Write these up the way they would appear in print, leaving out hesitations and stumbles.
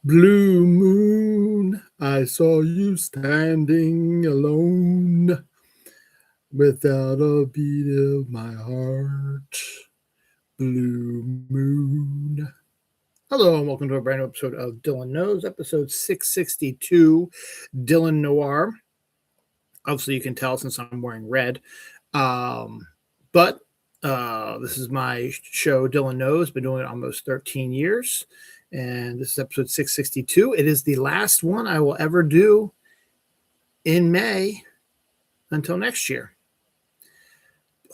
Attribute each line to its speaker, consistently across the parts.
Speaker 1: Blue moon, I saw you standing alone without a beat of my heart. Blue moon. Hello, and welcome to a brand new episode of Dylan Knows, episode 662, Dylan Noir. Obviously, you can tell since I'm wearing red. But this is my show, Dylan Knows. Been doing it almost 13 years. And this is episode 662. It is the last one I will ever do in May until next year.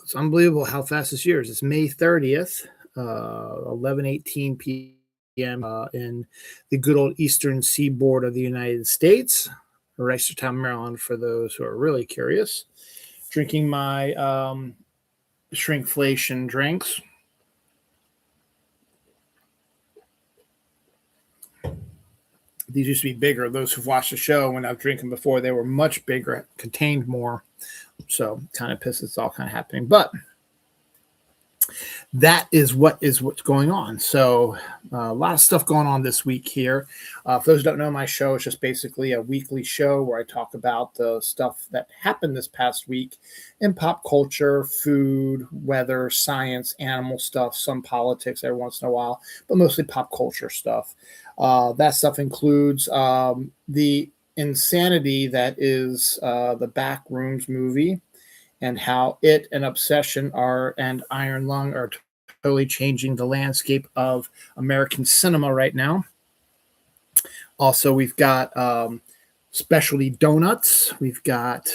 Speaker 1: It's unbelievable how fast this year is. It's May 30th, 11:18 p.m. In the good old eastern seaboard of the United States, Reisterstown, Maryland, for those who are really curious. Drinking my shrinkflation drinks. These used to be bigger. Those who've watched the show, when I was drinking before, they were much bigger, contained more. So kind of pissed it's all kind of happening. But that is what's going on. So a lot of stuff going on this week here. For those who don't know, my show is just basically a weekly show where I talk about the stuff that happened this past week in pop culture, food, weather, science, animal stuff, some politics every once in a while, but mostly pop culture stuff. That stuff includes the insanity that is the Backrooms movie, and how it and Obsession and Iron Lung are totally changing the landscape of American cinema right now. Also, we've got specialty donuts. We've got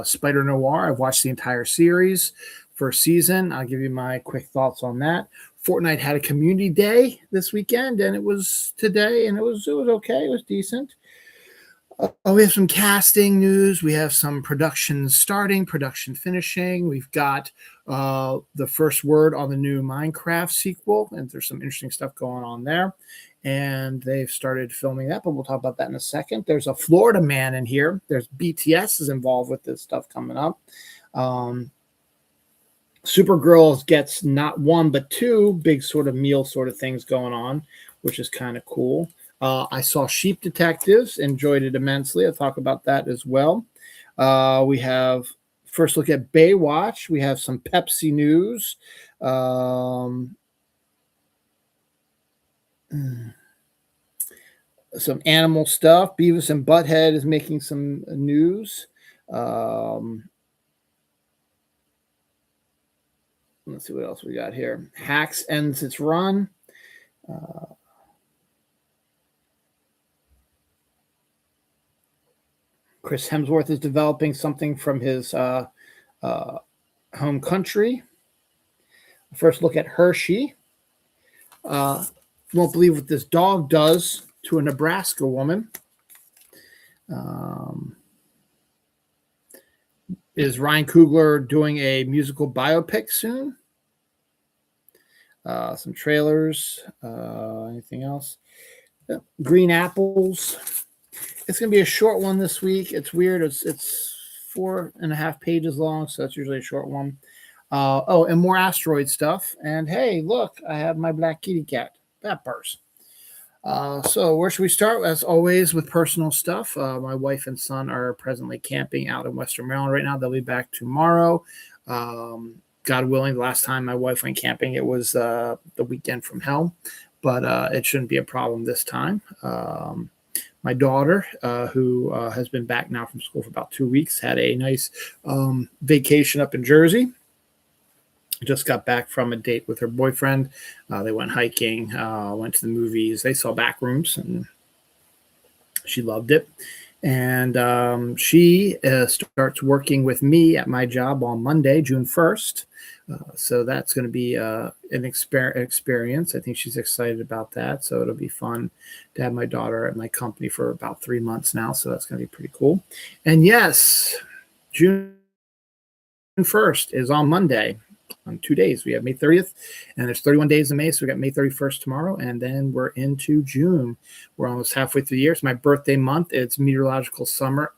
Speaker 1: Spider Noir. I've watched the entire series, first season. I'll give you my quick thoughts on that. Fortnite had a community day this weekend, and it was today, and it was okay. It was decent. We have some casting news. We have some production starting, production finishing. We've got the first word on the new Minecraft sequel, and there's some interesting stuff going on there. And they've started filming that, but we'll talk about that in a second. There's a Florida man in here. There's BTS is involved with this stuff coming up. Supergirl gets not one, but two big sort of meal sort of things going on, which is kind of cool. I saw Sheep Detectives, enjoyed it immensely. I'll talk about that as well. We have first look at Baywatch. We have some Pepsi news. Some animal stuff. Beavis and Butthead is making some news. Let's see what else we got here. Hacks ends its run. Chris Hemsworth is developing something from his home country. First look at Hershey. You won't believe what this dog does to a Nebraska woman. Is Ryan Coogler doing a musical biopic soon? Some trailers. Anything else? Green apples. It's going to be a short one this week. It's weird. It's 4.5 pages long, so that's usually a short one. And more asteroid stuff. And hey, look, I have my black kitty cat. That purse. So where should we start? As always, with personal stuff. My wife and son are presently camping out in Western Maryland right now. They'll be back tomorrow. God willing, the last time my wife went camping, it was the weekend from hell. But it shouldn't be a problem this time. My daughter, who has been back now from school for about 2 weeks, had a nice vacation up in Jersey. Just got back from a date with her boyfriend. They went hiking, went to the movies. They saw Backrooms, and she loved it. And she starts working with me at my job on Monday, June 1st. So that's going to be an experience. I think she's excited about that. So it'll be fun to have my daughter at my company for about 3 months now. So that's going to be pretty cool. And yes, June 1st is on Monday. On 2 days, we have May 30th, and there's 31 days in May, so we got May 31st tomorrow, and then we're into June. We're almost halfway through the year. It's my birthday month. It's meteorological summer.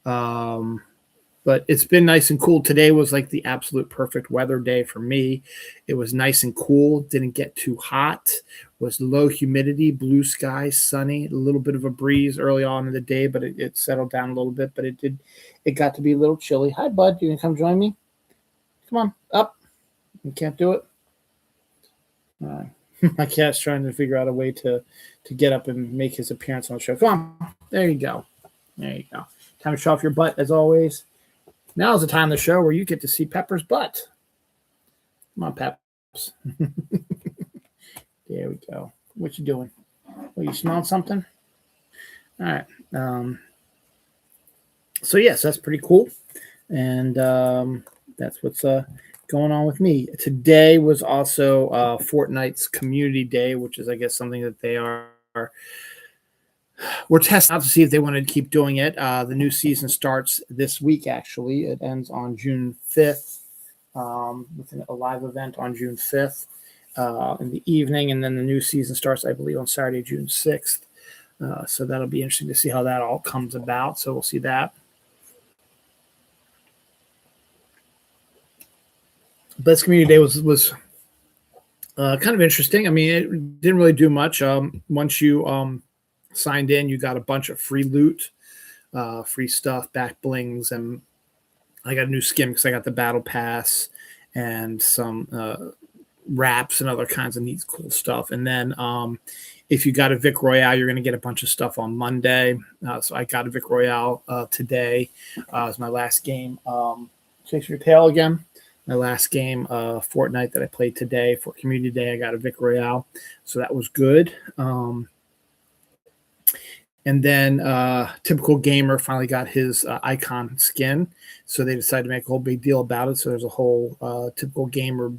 Speaker 1: But But it's been nice and cool. Today was like the absolute perfect weather day for me. It was nice and cool, didn't get too hot, was low humidity, blue sky, sunny, a little bit of a breeze early on in the day, but it settled down a little bit. But it got to be a little chilly. Hi, bud. You gonna come join me? Come on, up. You can't do it. My cat's trying to figure out a way to get up and make his appearance on the show. Come on, there you go. There you go. Time to show off your butt, as always. Now is the time of the show where you get to see Pepper's butt. Come on, Peps. There we go. What you doing? Well, you smelling something? All right. So yes, that's pretty cool, and that's what's going on with me. Today was also Fortnite's Community Day, which is, I guess, something that they we're testing out to see if they wanted to keep doing it. The new season starts this week, actually. It ends on June 5th with a live event on June 5th in the evening. And then the new season starts, I believe, on Saturday, June 6th. So that'll be interesting to see how that all comes about. So we'll see that. But Community Day was kind of interesting. I mean, it didn't really do much. Once you signed in, you got a bunch of free loot, free stuff, back blings, and I got a new skin because I got the battle pass and some wraps and other kinds of neat, cool stuff. And then if you got a Vic Royale, you're going to get a bunch of stuff on Monday. So I got a Vic Royale today. It was my last game. Chase your tail again. My last game, Fortnite, that I played today for Community Day, I got a Vic Royale. So that was good. And then Typical Gamer finally got his icon skin. So they decided to make a whole big deal about it. So there's a whole Typical Gamer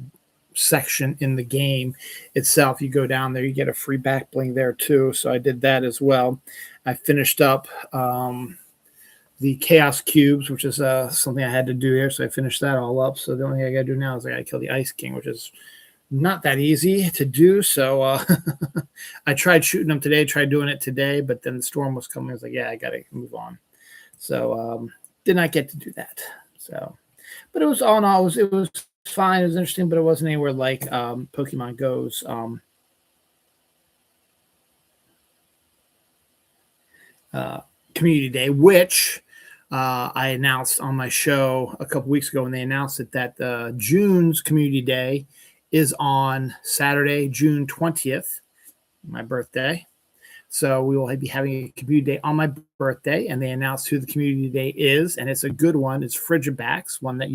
Speaker 1: section in the game itself. You go down there, you get a free back bling there too. So I did that as well. I finished up the Chaos Cubes, which is something I had to do here. So I finished that all up. So the only thing I got to do now is I got to kill the Ice King, which is not that easy to do. So I tried shooting them today, tried doing it today, but then the storm was coming. I was like, yeah, I got to move on. So did not get to do that. So, but it was all in all, it was fine. It was interesting, but it wasn't anywhere like Pokemon Go's Community Day, which I announced on my show a couple weeks ago when they announced it, that June's Community Day is on Saturday, June 20th, my birthday. So we will be having a Community Day on my birthday, and they announced who the Community Day is, and it's a good one. It's Frigibax, one that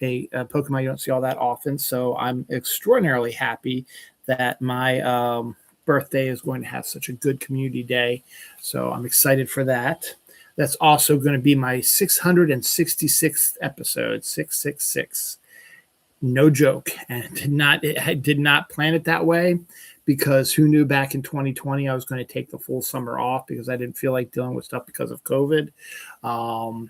Speaker 1: a Pokemon you don't see all that often. So I'm extraordinarily happy that my birthday is going to have such a good Community Day. So I'm excited for that. That's also going to be my 666th episode, 666. No joke. And I did not plan it that way, because who knew back in 2020 I was going to take the full summer off because I didn't feel like dealing with stuff because of COVID. No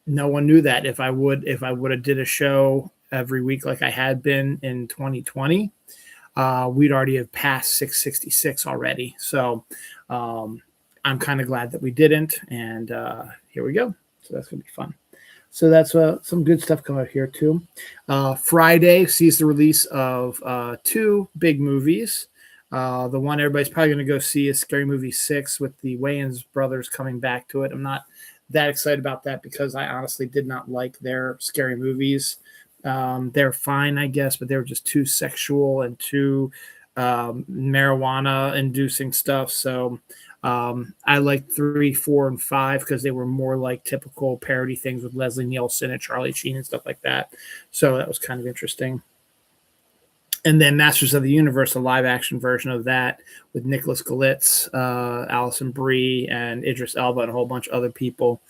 Speaker 1: one knew that if I would have did a show every week like I had been in 2020, we'd already have passed 666 already. So I'm kind of glad that we didn't. And here we go. So that's going to be fun. So that's some good stuff coming out here too. Friday sees the release of two big movies. The one everybody's probably going to go see is Scary Movie 6 with the Wayans brothers coming back to it. I'm not that excited about that because I honestly did not like their scary movies. They're fine, I guess, but they were just too sexual and too marijuana inducing stuff. So I liked 3, 4, and 5 because they were more like typical parody things with Leslie Nielsen and Charlie Sheen and stuff like that. So that was kind of interesting. And then Masters of the Universe, a live action version of that with Nicholas Galitz, Alison Brie, and Idris Elba, and a whole bunch of other people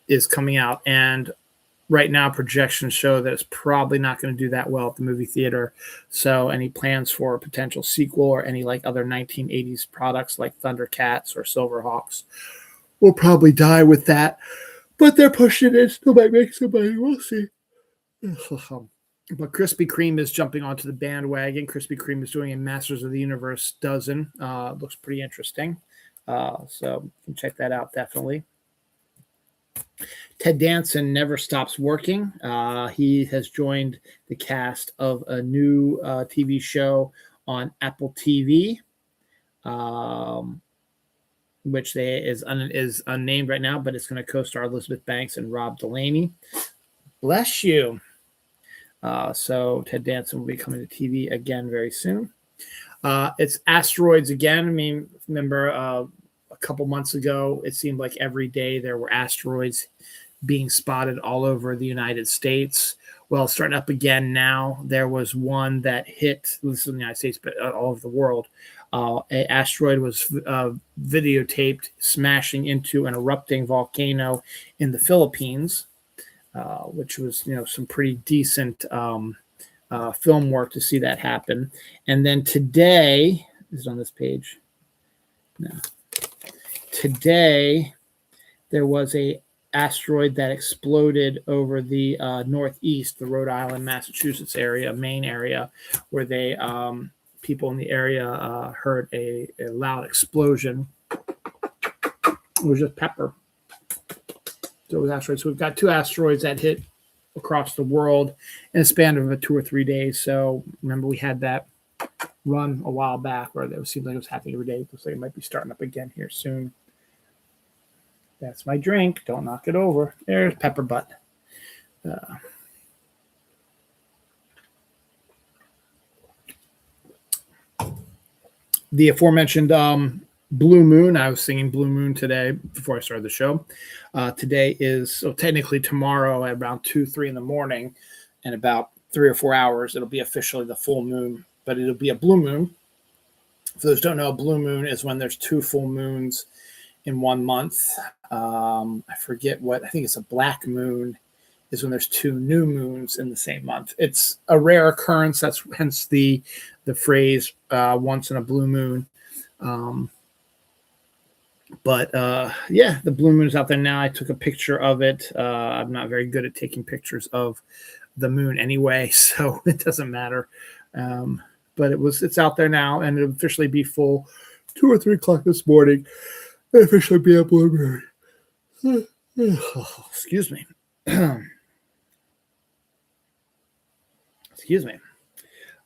Speaker 1: is coming out. And right now, projections show that it's probably not going to do that well at the movie theater. So any plans for a potential sequel or any like other 1980s products like Thundercats or Silverhawks will probably die with that. But they're pushing it. Still might make somebody. We'll see. But Krispy Kreme is jumping onto the bandwagon. Krispy Kreme is doing a Masters of the Universe dozen. Looks pretty interesting. So you can check that out, definitely. Ted Danson never stops working. He has joined the cast of a new TV show on Apple TV, which is unnamed right now, but it's going to co-star Elizabeth Banks and Rob Delaney. Bless you. So Ted Danson will be coming to TV again very soon. It's asteroids again. I mean, remember a couple months ago, it seemed like every day there were asteroids being spotted all over the United States. Well, starting up again now. There was one that hit, this is in the United States, but all over the world. An asteroid was videotaped smashing into an erupting volcano in the Philippines, which was, some pretty decent film work to see that happen. And then today, this is on this page. No. Today, there was a asteroid that exploded over the northeast, the Rhode Island, Massachusetts area, Maine area, where they people in the area heard a loud explosion. It was just pepper. So it was asteroids. So we've got 2 asteroids that hit across the world in a span of 2 or 3 days. So remember, we had that run a while back where it seemed like it was happening every day. It looks like it might be starting up again here soon. That's my drink. Don't knock it over. There's Pepper Butt. The aforementioned Blue Moon. I was singing Blue Moon today before I started the show. Today is, so technically tomorrow at around 2, 3 in the morning, in about 3 or 4 hours, it'll be officially the full moon, but it'll be a blue moon. For those who don't know, a blue moon is when there's 2 full moons in 1 month. I forget what, I think it's a black moon is when there's 2 new moons in the same month. It's a rare occurrence. That's hence the phrase once in a blue moon. But the blue moon is out there now. I took a picture of it. I'm not very good at taking pictures of the moon anyway, so it doesn't matter. But it's out there now, and it'll officially be full 2 or 3 o'clock this morning. It'll officially be a blue moon. Excuse me. Excuse me.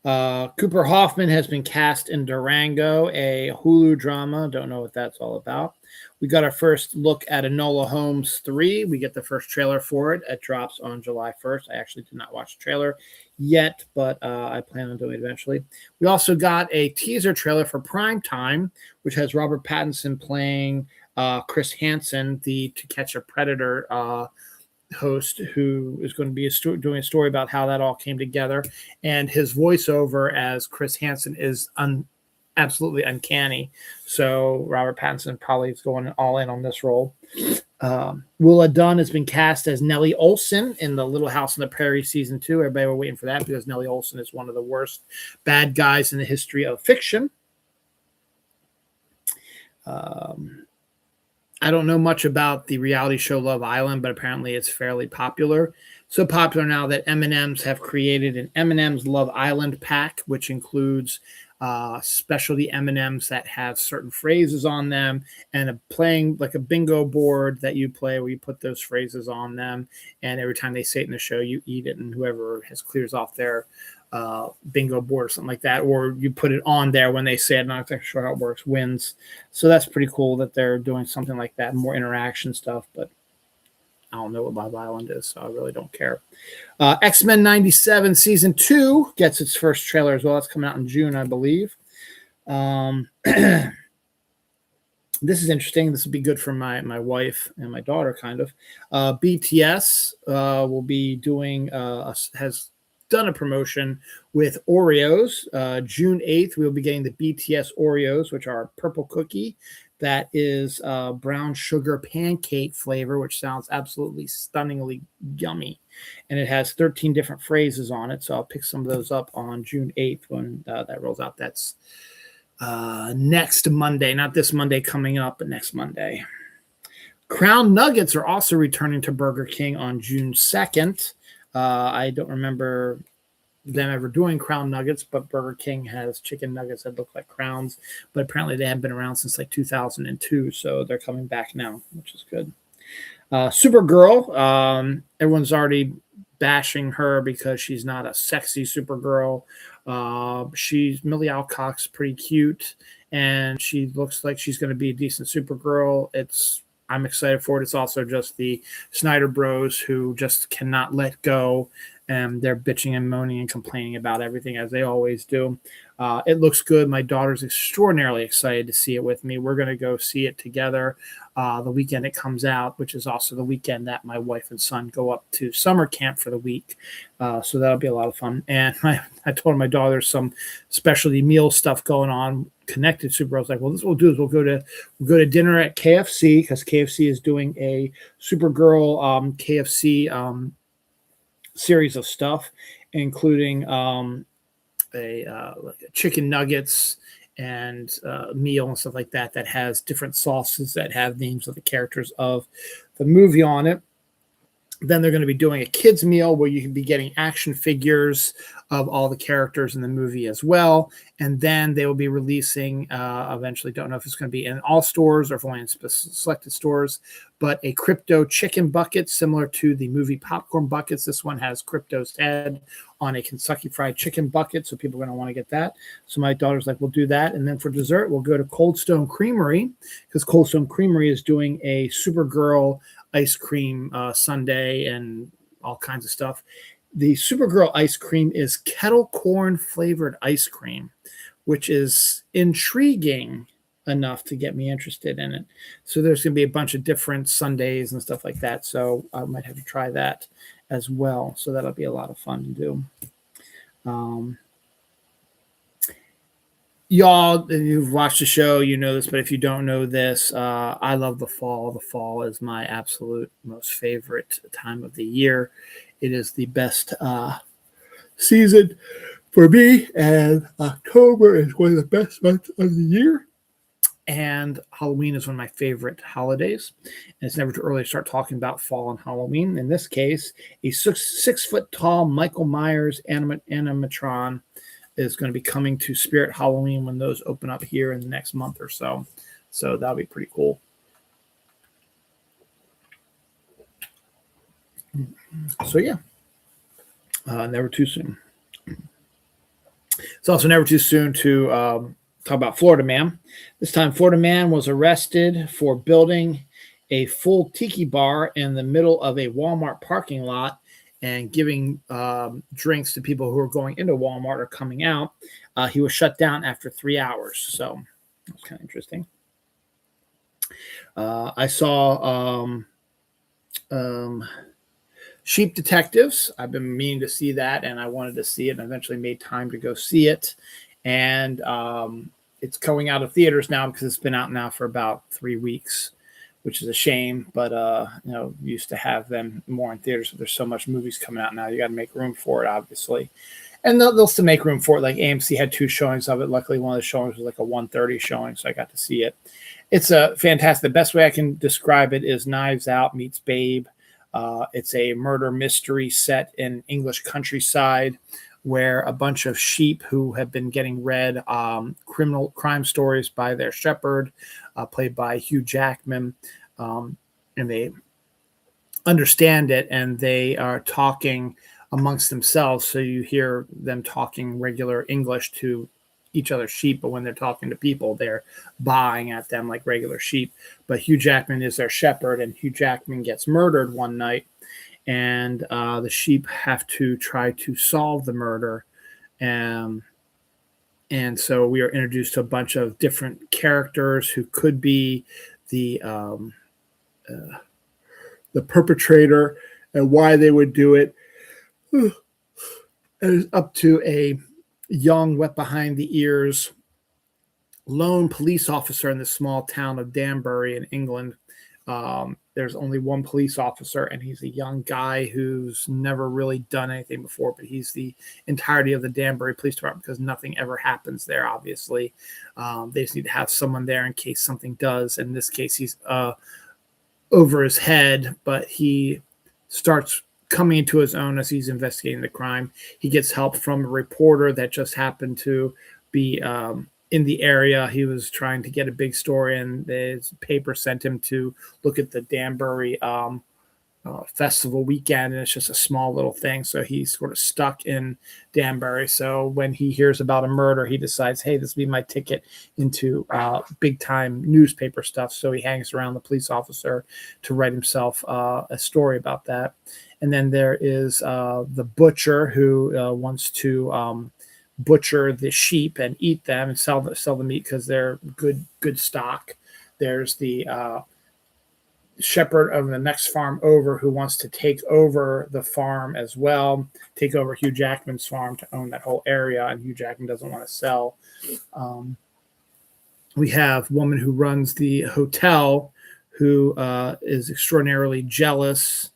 Speaker 1: Cooper Hoffman has been cast in Durango, a Hulu drama. Don't know what that's all about. We got our first look at Enola Holmes 3. We get the first trailer for it. It drops on July 1st. I actually did not watch the trailer yet, but I plan on doing it eventually. We also got a teaser trailer for Prime Time, which has Robert Pattinson playing Chris Hansen, the To Catch a Predator host, who is going to be doing a story about how that all came together. And his voiceover as Chris Hansen is absolutely uncanny. So Robert Pattinson probably is going all in on this role. Willa Dunn has been cast as Nellie Olson in the Little House on the Prairie season 2. Everybody were waiting for that because Nellie Olson is one of the worst bad guys in the history of fiction. I don't know much about the reality show Love Island, but apparently it's fairly popular. So popular now that M&M's have created an M&M's Love Island pack, which includes specialty M&M's that have certain phrases on them, and playing like a bingo board that you play where you put those phrases on them, and every time they say it in the show, you eat it, and whoever clears off their bingo board or something like that, or you put it on there when they say it, not exactly sure how it works, wins. So that's pretty cool that they're doing something like that, more interaction stuff, but I don't know what Love Island is, so I really don't care. X-Men 97 Season 2 gets its first trailer as well. That's coming out in June, I believe. This is interesting. This will be good for my wife and my daughter, kind of. BTS will be doing, has done a promotion with Oreos. June 8th, we'll be getting the BTS Oreos, which are purple cookie. That is brown sugar pancake flavor, which sounds absolutely stunningly yummy. And it has 13 different phrases on it. So I'll pick some of those up on June 8th when that rolls out. That's next Monday, not this Monday coming up, but next Monday. Crown Nuggets are also returning to Burger King on June 2nd. I don't remember them ever doing Crown Nuggets, but Burger King has chicken nuggets that look like crowns, but apparently they haven't been around since like 2002, so they're coming back now, which is good. Supergirl. Everyone's already bashing her because she's not a sexy Supergirl. She's Millie Alcock's pretty cute, and she looks like she's going to be a decent Supergirl. I'm excited for it. It's also just the Snyder Bros who just cannot let go, and they're bitching and moaning and complaining about everything as they always do. It looks good. My daughter's extraordinarily excited to see it with me. We're going to go see it together the weekend it comes out, which is also the weekend that my wife and son go up to summer camp for the week. So that'll be a lot of fun. And I told my daughter there's some specialty meal stuff going on connected to Supergirl. I was like, well, this we'll do is we'll go to dinner at KFC because KFC is doing a Supergirl KFC series of stuff, including like chicken nuggets and meal and stuff like that that has different sauces that have names of the characters of the movie on it. Then they're going to be doing a kids meal where you can be getting action figures of all the characters in the movie as well. And then they will be releasing eventually, don't know if it's going to be in all stores or if only in selected stores, but a crypto chicken bucket similar to the movie popcorn buckets. This one has Crypto's head on a Kentucky Fried Chicken bucket. So people are going to want to get that. So my daughter's like, we'll do that. And then for dessert, we'll go to Cold Stone Creamery because Cold Stone Creamery is doing a Supergirl ice cream sundae and all kinds of stuff. The Supergirl ice cream is kettle corn flavored ice cream, which is intriguing enough to get me interested in it. So there's going to be a bunch of different sundaes and stuff like that. So I might have to try that as well. So that'll be a lot of fun to do. Y'all, you've watched the show, you know this, but if you don't know this, I love the fall. The fall is my absolute most favorite time of the year. It is the best season for me, and October is one of the best months of the year. And Halloween is one of my favorite holidays. And it's never too early to start talking about fall and Halloween. In this case, a 6 foot tall Michael Myers animatron is going to be coming to Spirit Halloween when those open up here in the next month or so. So that'll be pretty cool. So yeah, never too soon. It's also never too soon to talk about Florida Man. This time, Florida Man was arrested for building a full tiki bar in the middle of a Walmart parking lot and giving drinks to people who are going into Walmart or coming out. He was shut down after 3 hours. So that's kind of interesting. I saw Sheep Detectives. I've been meaning to see that, and I wanted to see it and eventually made time to go see it. And it's going out of theaters now because it's been out now for about 3 weeks, which is a shame, but used to have them more in theaters. But there's so much movies coming out now, you got to make room for it, obviously. And they'll still make room for it. Like AMC had 2 showings of it. Luckily, one of the showings was like a 1:30 showing, so I got to see it. It's a fantastic. The best way I can describe it is Knives Out meets Babe. It's a murder mystery set in English countryside, where a bunch of sheep who have been getting read crime stories by their shepherd, played by Hugh Jackman, and they understand it, and they are talking amongst themselves. So you hear them talking regular English to each other's sheep, but when they're talking to people, they're baaing at them like regular sheep. But Hugh Jackman is their shepherd, and Hugh Jackman gets murdered one night, and the sheep have to try to solve the murder. And so we are introduced to a bunch of different characters who could be the perpetrator and why they would do it. And it's up to a young, wet behind the ears lone police officer in the small town of Danbury in England. There's only one police officer, and he's a young guy who's never really done anything before, but he's the entirety of the Danbury Police Department because nothing ever happens there, obviously. They just need to have someone there in case something does. In this case, he's over his head, but he starts coming into his own as he's investigating the crime. He gets help from a reporter that just happened to be in the area. He was trying to get a big story, and the paper sent him to look at the Danbury festival weekend, and it's just a small little thing. So he's sort of stuck in Danbury. So when he hears about a murder, he decides, hey, this will be my ticket into big time newspaper stuff. So he hangs around the police officer to write himself a story about that. And then there is the butcher who wants to butcher the sheep and eat them and sell the meat because they're good stock. There's the shepherd of the next farm over who wants to take over the farm as well, take over Hugh Jackman's farm to own that whole area, and Hugh Jackman doesn't want to sell. We have a woman who runs the hotel who is extraordinarily jealous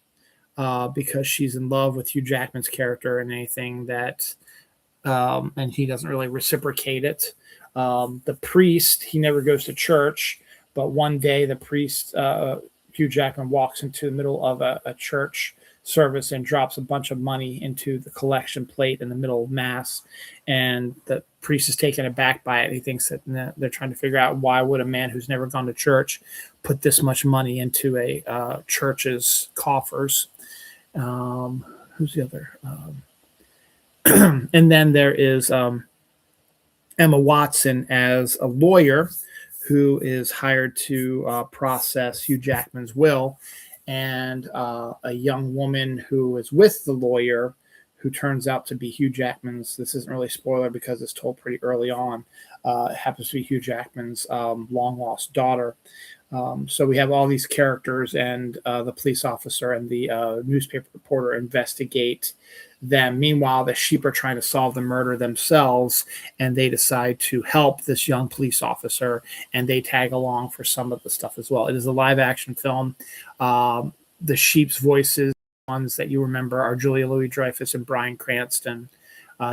Speaker 1: because she's in love with Hugh Jackman's character, and anything that and he doesn't really reciprocate it. The priest, he never goes to church, but one day the priest, Hugh Jackman, walks into the middle of a church service and drops a bunch of money into the collection plate in the middle of mass, and the priest is taken aback by it. He thinks that they're trying to figure out why would a man who's never gone to church put this much money into a church's coffers. Who's the other? And then there is Emma Watson as a lawyer who is hired to process Hugh Jackman's will, and a young woman who is with the lawyer who turns out to be Hugh Jackman's. This isn't really a spoiler because it's told pretty early on. It happens to be Hugh Jackman's long lost daughter. So we have all these characters, and the police officer and the newspaper reporter investigate them. Meanwhile, the sheep are trying to solve the murder themselves, and they decide to help this young police officer, and they tag along for some of the stuff as well. It is a live action film. The sheep's voices, ones that you remember, are Julia Louis-Dreyfus and Bryan Cranston.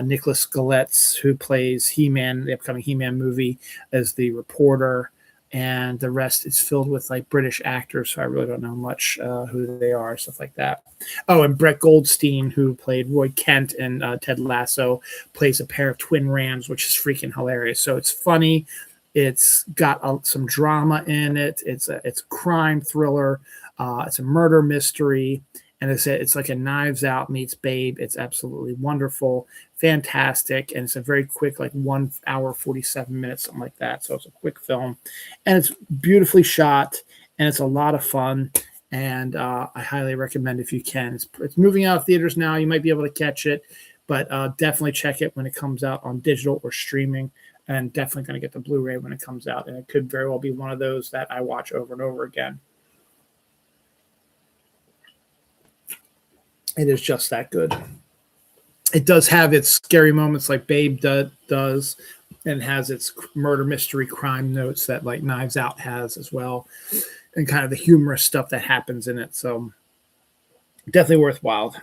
Speaker 1: Nicholas Galetz, who plays He-Man, the upcoming He-Man movie, as the reporter. And the rest is filled with like British actors, so I really don't know much who they are, stuff like that. Oh, and Brett Goldstein, who played Roy Kent in Ted Lasso, plays a pair of twin rams, which is freaking hilarious. So it's funny. It's got some drama in it. It's a crime thriller. It's a murder mystery. And it's like a Knives Out meets Babe. It's absolutely wonderful, fantastic, and it's a very quick, like 1 hour 47 minutes, something like that. So it's a quick film, and it's beautifully shot, and it's a lot of fun. And I highly recommend if you can. It's moving out of theaters now. You might be able to catch it, but definitely check it when it comes out on digital or streaming. And definitely going to get the Blu-ray when it comes out. And it could very well be one of those that I watch over and over again. It is just that good. It does have its scary moments like Babe does, and has its murder mystery crime notes that like Knives Out has as well, and kind of the humorous stuff that happens in it. So definitely worthwhile.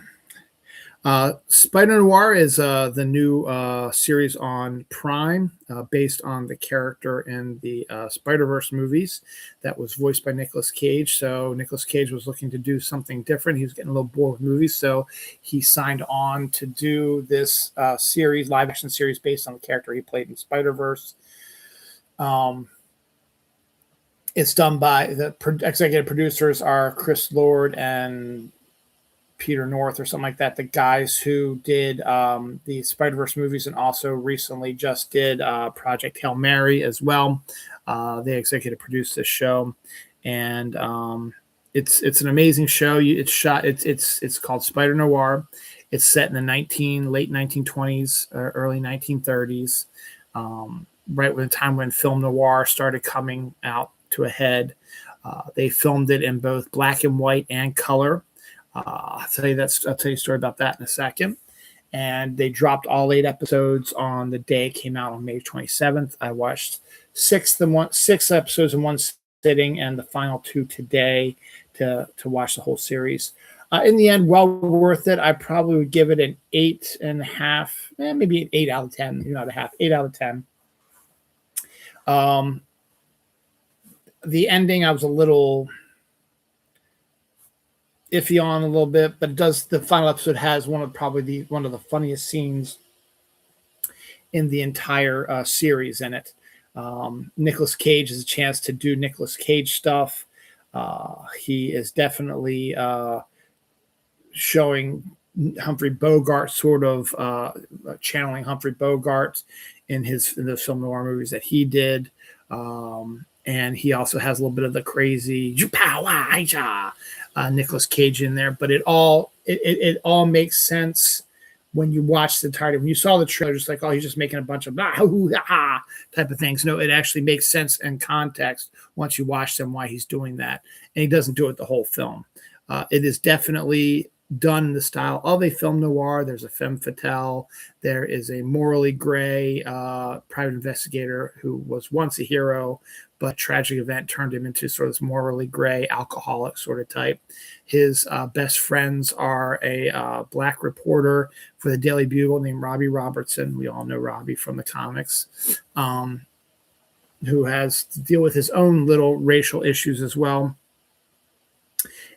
Speaker 1: Spider Noir is the new series on Prime, based on the character in the Spider-Verse movies that was voiced by Nicolas Cage. So Nicolas Cage was looking to do something different. He was getting a little bored with movies, so he signed on to do this series, live action series based on the character he played in Spider-Verse. It's done by the executive producers are Chris Lord and Peter North or something like that, the guys who did the Spider-Verse movies and also recently just did Project Hail Mary as well. They executive produced this show, and it's an amazing show. It's called Spider Noir. It's set in the late 1920s, early 1930s, right when the time when film noir started coming out to a head. They filmed it in both black and white and color. I'll tell you a story about that in a second. And they dropped all 8 episodes on the day it came out on May 27th. I watched 6 episodes in one sitting, and the final 2 today to watch the whole series. In the end, well worth it. I probably would give it an 8.5, maybe an 8 out of 10. Not a half, 8 out of 10. The ending, I was a little iffy on a little bit, but the final episode has one of the funniest scenes in the entire series in it. Nicolas Cage has a chance to do Nicolas Cage stuff. He is definitely showing Humphrey Bogart, sort of channeling Humphrey Bogart in the film noir movies that he did. And he also has a little bit of the crazy Nicolas Cage in there, but it all makes sense when you watch the entirety. When you saw the trailer, just like, oh, he's just making a bunch of type of things. No, it actually makes sense in context once you watch them why he's doing that, and he doesn't do it the whole film. It is definitely done in the style of a film noir. There's a femme fatale. There is a morally gray private investigator who was once a hero, but a tragic event turned him into sort of this morally gray alcoholic sort of type. His best friends are a black reporter for the Daily Bugle named Robbie Robertson. We all know Robbie from the comics, who has to deal with his own little racial issues as well.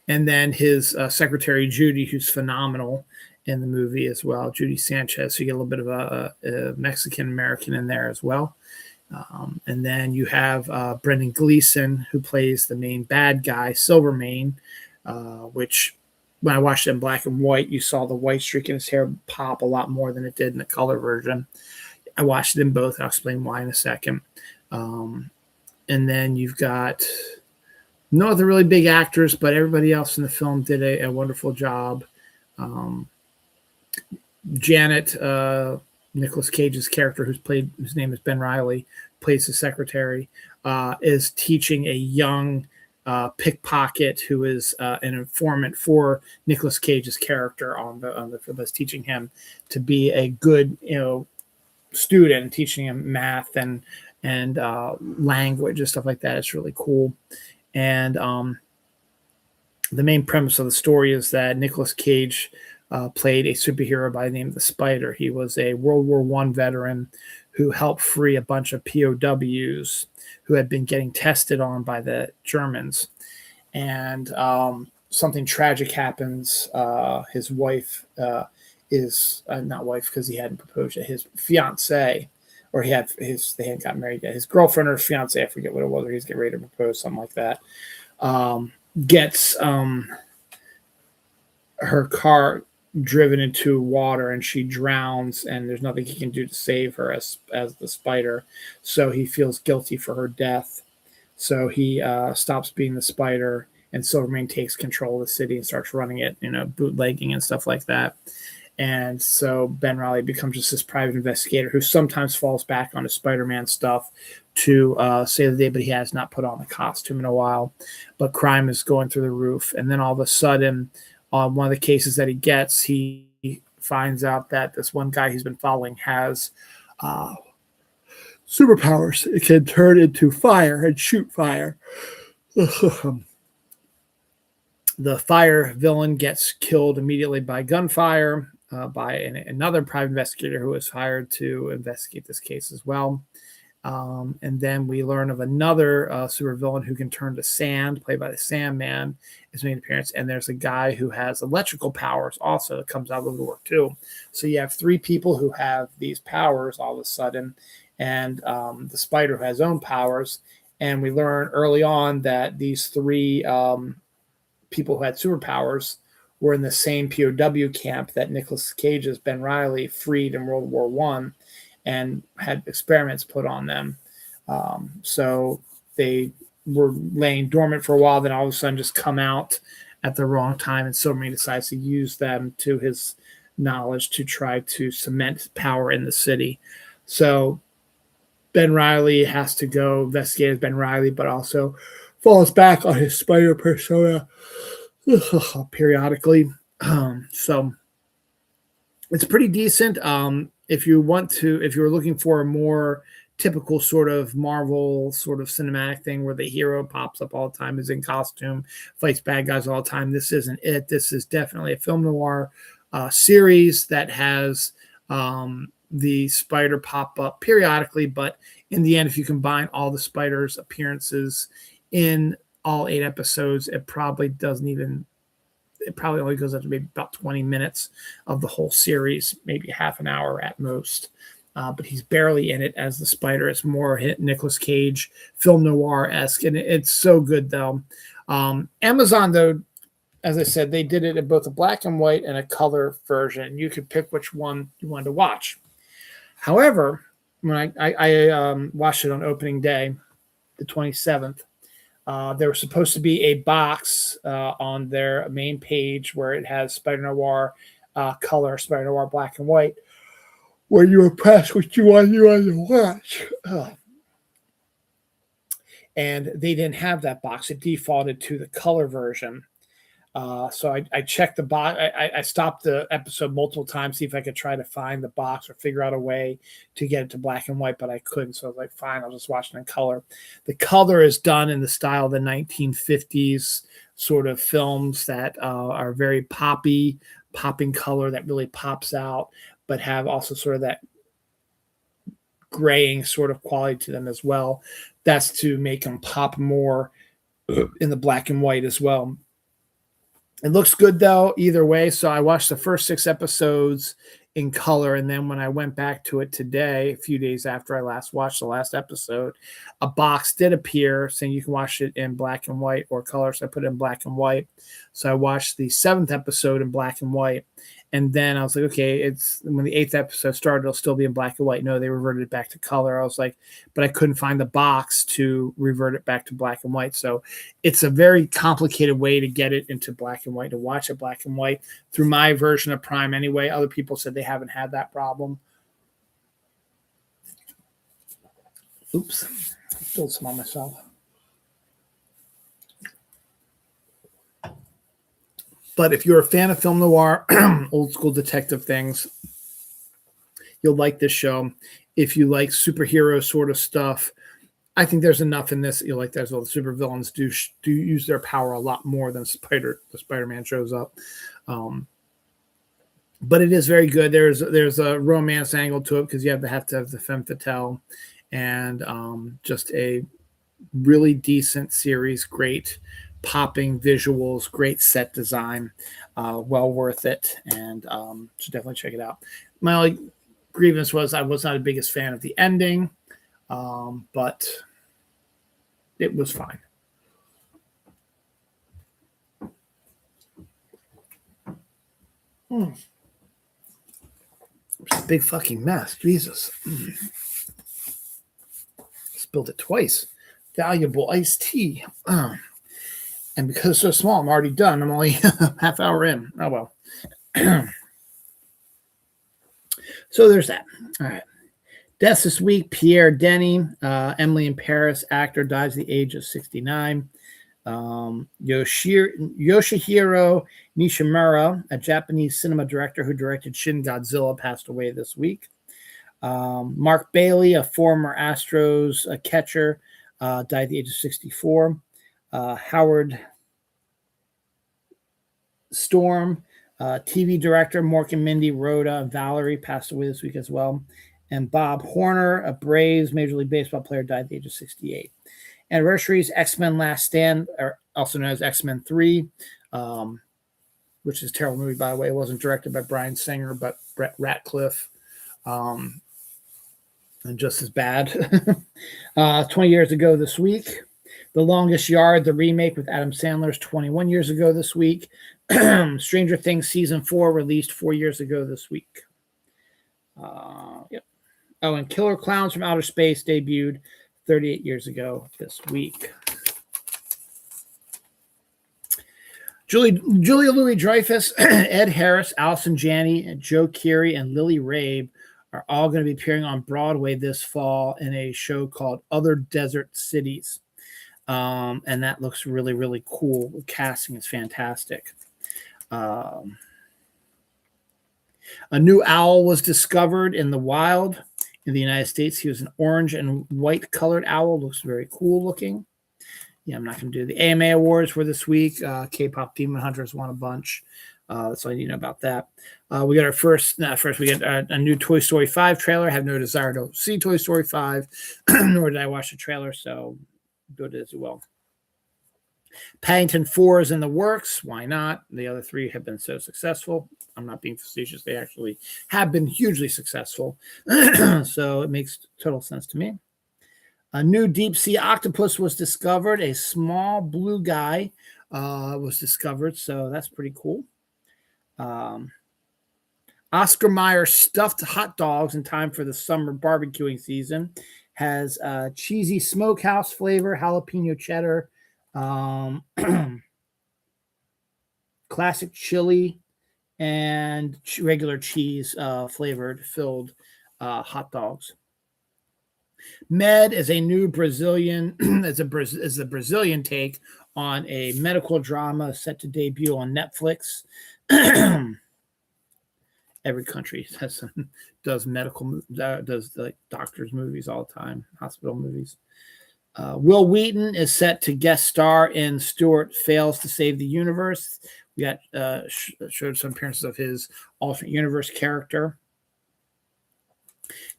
Speaker 1: And then his secretary, Judy, who's phenomenal in the movie as well, Judy Sanchez. So you get a little bit of a Mexican-American in there as well. And then you have Brendan Gleeson, who plays the main bad guy, Silvermane, which when I watched it in black and white, you saw the white streak in his hair pop a lot more than it did in the color version. I watched it in both. I'll explain why in a second. And then you've got no other really big actors, but everybody else in the film did a wonderful job. Janet, Nicolas Cage's character, whose name is Ben Reilly, plays the secretary, is teaching a young pickpocket who is an informant for Nicolas Cage's character on the film, that's teaching him to be a good student, teaching him math and language and stuff like that. It's really cool. And the main premise of the story is that Nicolas Cage played a superhero by the name of the Spider. He was a World War I veteran who helped free a bunch of POWs who had been getting tested on by the Germans. And something tragic happens. His wife is not wife because he hadn't proposed yet. His fiance, or they hadn't got married yet. His girlfriend or his fiance, I forget what it was, or he's getting ready to propose, something like that. Gets her car driven into water and she drowns, and there's nothing he can do to save her as the Spider. So he feels guilty for her death. So he stops being the Spider, and Silvermane takes control of the city and starts running it, bootlegging and stuff like that. And so Ben Reilly becomes just this private investigator who sometimes falls back on his Spider-Man stuff to save the day, but he has not put on the costume in a while. But crime is going through the roof. And then all of a sudden, on one of the cases that he gets, he finds out that this one guy he's been following has superpowers. It can turn into fire and shoot fire. The fire villain gets killed immediately by gunfire by another private investigator who was hired to investigate this case as well. And then we learn of another supervillain who can turn to sand, played by the Sandman, is making an appearance. And there's a guy who has electrical powers also that comes out of the work too. So you have three people who have these powers all of a sudden, and the Spider who has his own powers. And we learn early on that these three people who had superpowers were in the same POW camp that Nicolas Cage's Ben Reilly freed in World War I and had experiments put on them. So they were laying dormant for a while, then all of a sudden just come out at the wrong time, and Silvermane decides to use them to his knowledge to try to cement power in the city. So Ben Reilly has to go investigate as Ben Reilly, but also falls back on his Spider persona periodically. So it's pretty decent. If you were looking for a more typical sort of Marvel sort of cinematic thing where the hero pops up all the time, is in costume, fights bad guys all the time, this isn't it. This is definitely a film noir series that has the Spider pop up periodically, but in the end, if you combine all the Spider's appearances in all 8 episodes, it probably only goes up to maybe about 20 minutes of the whole series, maybe half an hour at most. but he's barely in it as the Spider. It's more Nicolas Cage, film noir-esque, and it's so good, though. Amazon, though, as I said, they did it in both a black and white and a color version. You could pick which one you wanted to watch. However, when I watched it on opening day, the 27th, there was supposed to be a box on their main page where it has Spider Noir color, Spider Noir black and white, where you would press what you wanted to watch. And they didn't have that box. It defaulted to the color version. So I checked the box. I stopped the episode multiple times, see if I could try to find the box or figure out a way to get it to black and white, but I couldn't. So I was like, fine, I'll just watch it in color. The color is done in the style of the 1950s sort of films that are very popping color that really pops out, but have also sort of that graying sort of quality to them as well. That's to make them pop more in the black and white as well. It looks good, though, either way. So I watched the first 6 episodes in color, and then when I went back to it today, a few days after I last watched the last episode, a box did appear saying you can watch it in black and white or color, so I put it in black and white. So I watched the 7th episode in black and white, and then I was like, okay, it's when the 8th episode started, it'll still be in black and white. No, they reverted it back to color. I was like, but I couldn't find the box to revert it back to black and white. So it's a very complicated way to get it into black and white, to watch it black and white through my version of Prime anyway. Other people said they haven't had that problem. Oops, I spilled some on myself. But if you're a fan of film noir, old school detective things, you'll like this show. If you like superhero sort of stuff, I think there's enough in this. You'll like that as well. The supervillains do use their power a lot more than the Spider-Man shows up. But it is very good. There's a romance angle to it because you have to have the femme fatale, and just a really decent series. Great popping visuals, great set design, well worth it, and should definitely check it out. My only grievance was I was not the biggest fan of the ending, but it was fine. It's a big fucking mess. Jesus. Spilled it twice. Valuable iced tea. And because it's so small, I'm already done. I'm only half hour in. Oh, well. So there's that. All right. Deaths this week. Pierre Denny, Emily in Paris, actor, dies at the age of 69. Yoshihiro Nishimura, a Japanese cinema director who directed Shin Godzilla, passed away this week. Mark Bailey, a former Astros catcher, died at the age of 64. Howard Storm, TV director, Mork and Mindy, Rhoda, and Valerie passed away this week as well. And Bob Horner, a Braves Major League Baseball player, died at the age of 68. Anniversaries: X-Men Last Stand, or also known as X-Men 3, which is a terrible movie, by the way. It wasn't directed by Bryan Singer, but Brett Ratcliffe. And just as bad. 20 years ago this week. The Longest Yard, the remake with Adam Sandler's 21 years ago this week. Stranger Things Season 4 released 4 years ago this week. Yep. Oh, and Killer Clowns from Outer Space debuted 38 years ago this week. Julia Louis-Dreyfus, Ed Harris, Allison Janney, Joe Keery, and Lily Rabe are all going to be appearing on Broadway this fall in a show called Other Desert Cities. And that looks really, really cool. The casting is fantastic. A new owl was discovered in the wild in the United States. He was an orange and white colored owl. Looks very cool looking. Yeah, I'm not going to do the AMA awards for this week. K-pop Demon Hunters won a bunch. That's all you need to know about that. We got our first we got a new Toy Story 5 trailer. I have no desire to see Toy Story 5, nor did I watch the trailer, so do it as well. Paddington 4 is in the works. Why not? The other three have been so successful. I'm not being facetious. They actually have been hugely successful. So it makes total sense to me. A new deep sea octopus was discovered. A small blue guy was discovered. So that's pretty cool. Oscar Mayer stuffed hot dogs in time for the summer barbecuing season. Has cheesy smokehouse flavor, jalapeno cheddar, classic chili, and regular cheese flavored filled hot dogs. Med is a new Brazilian is a Brazilian take on a medical drama set to debut on Netflix. Every country has some, does medical does like doctors movies all the time, hospital movies. Will Wheaton is set to guest star in Stewart Fails to Save the Universe. We got showed some appearances of his alternate universe character.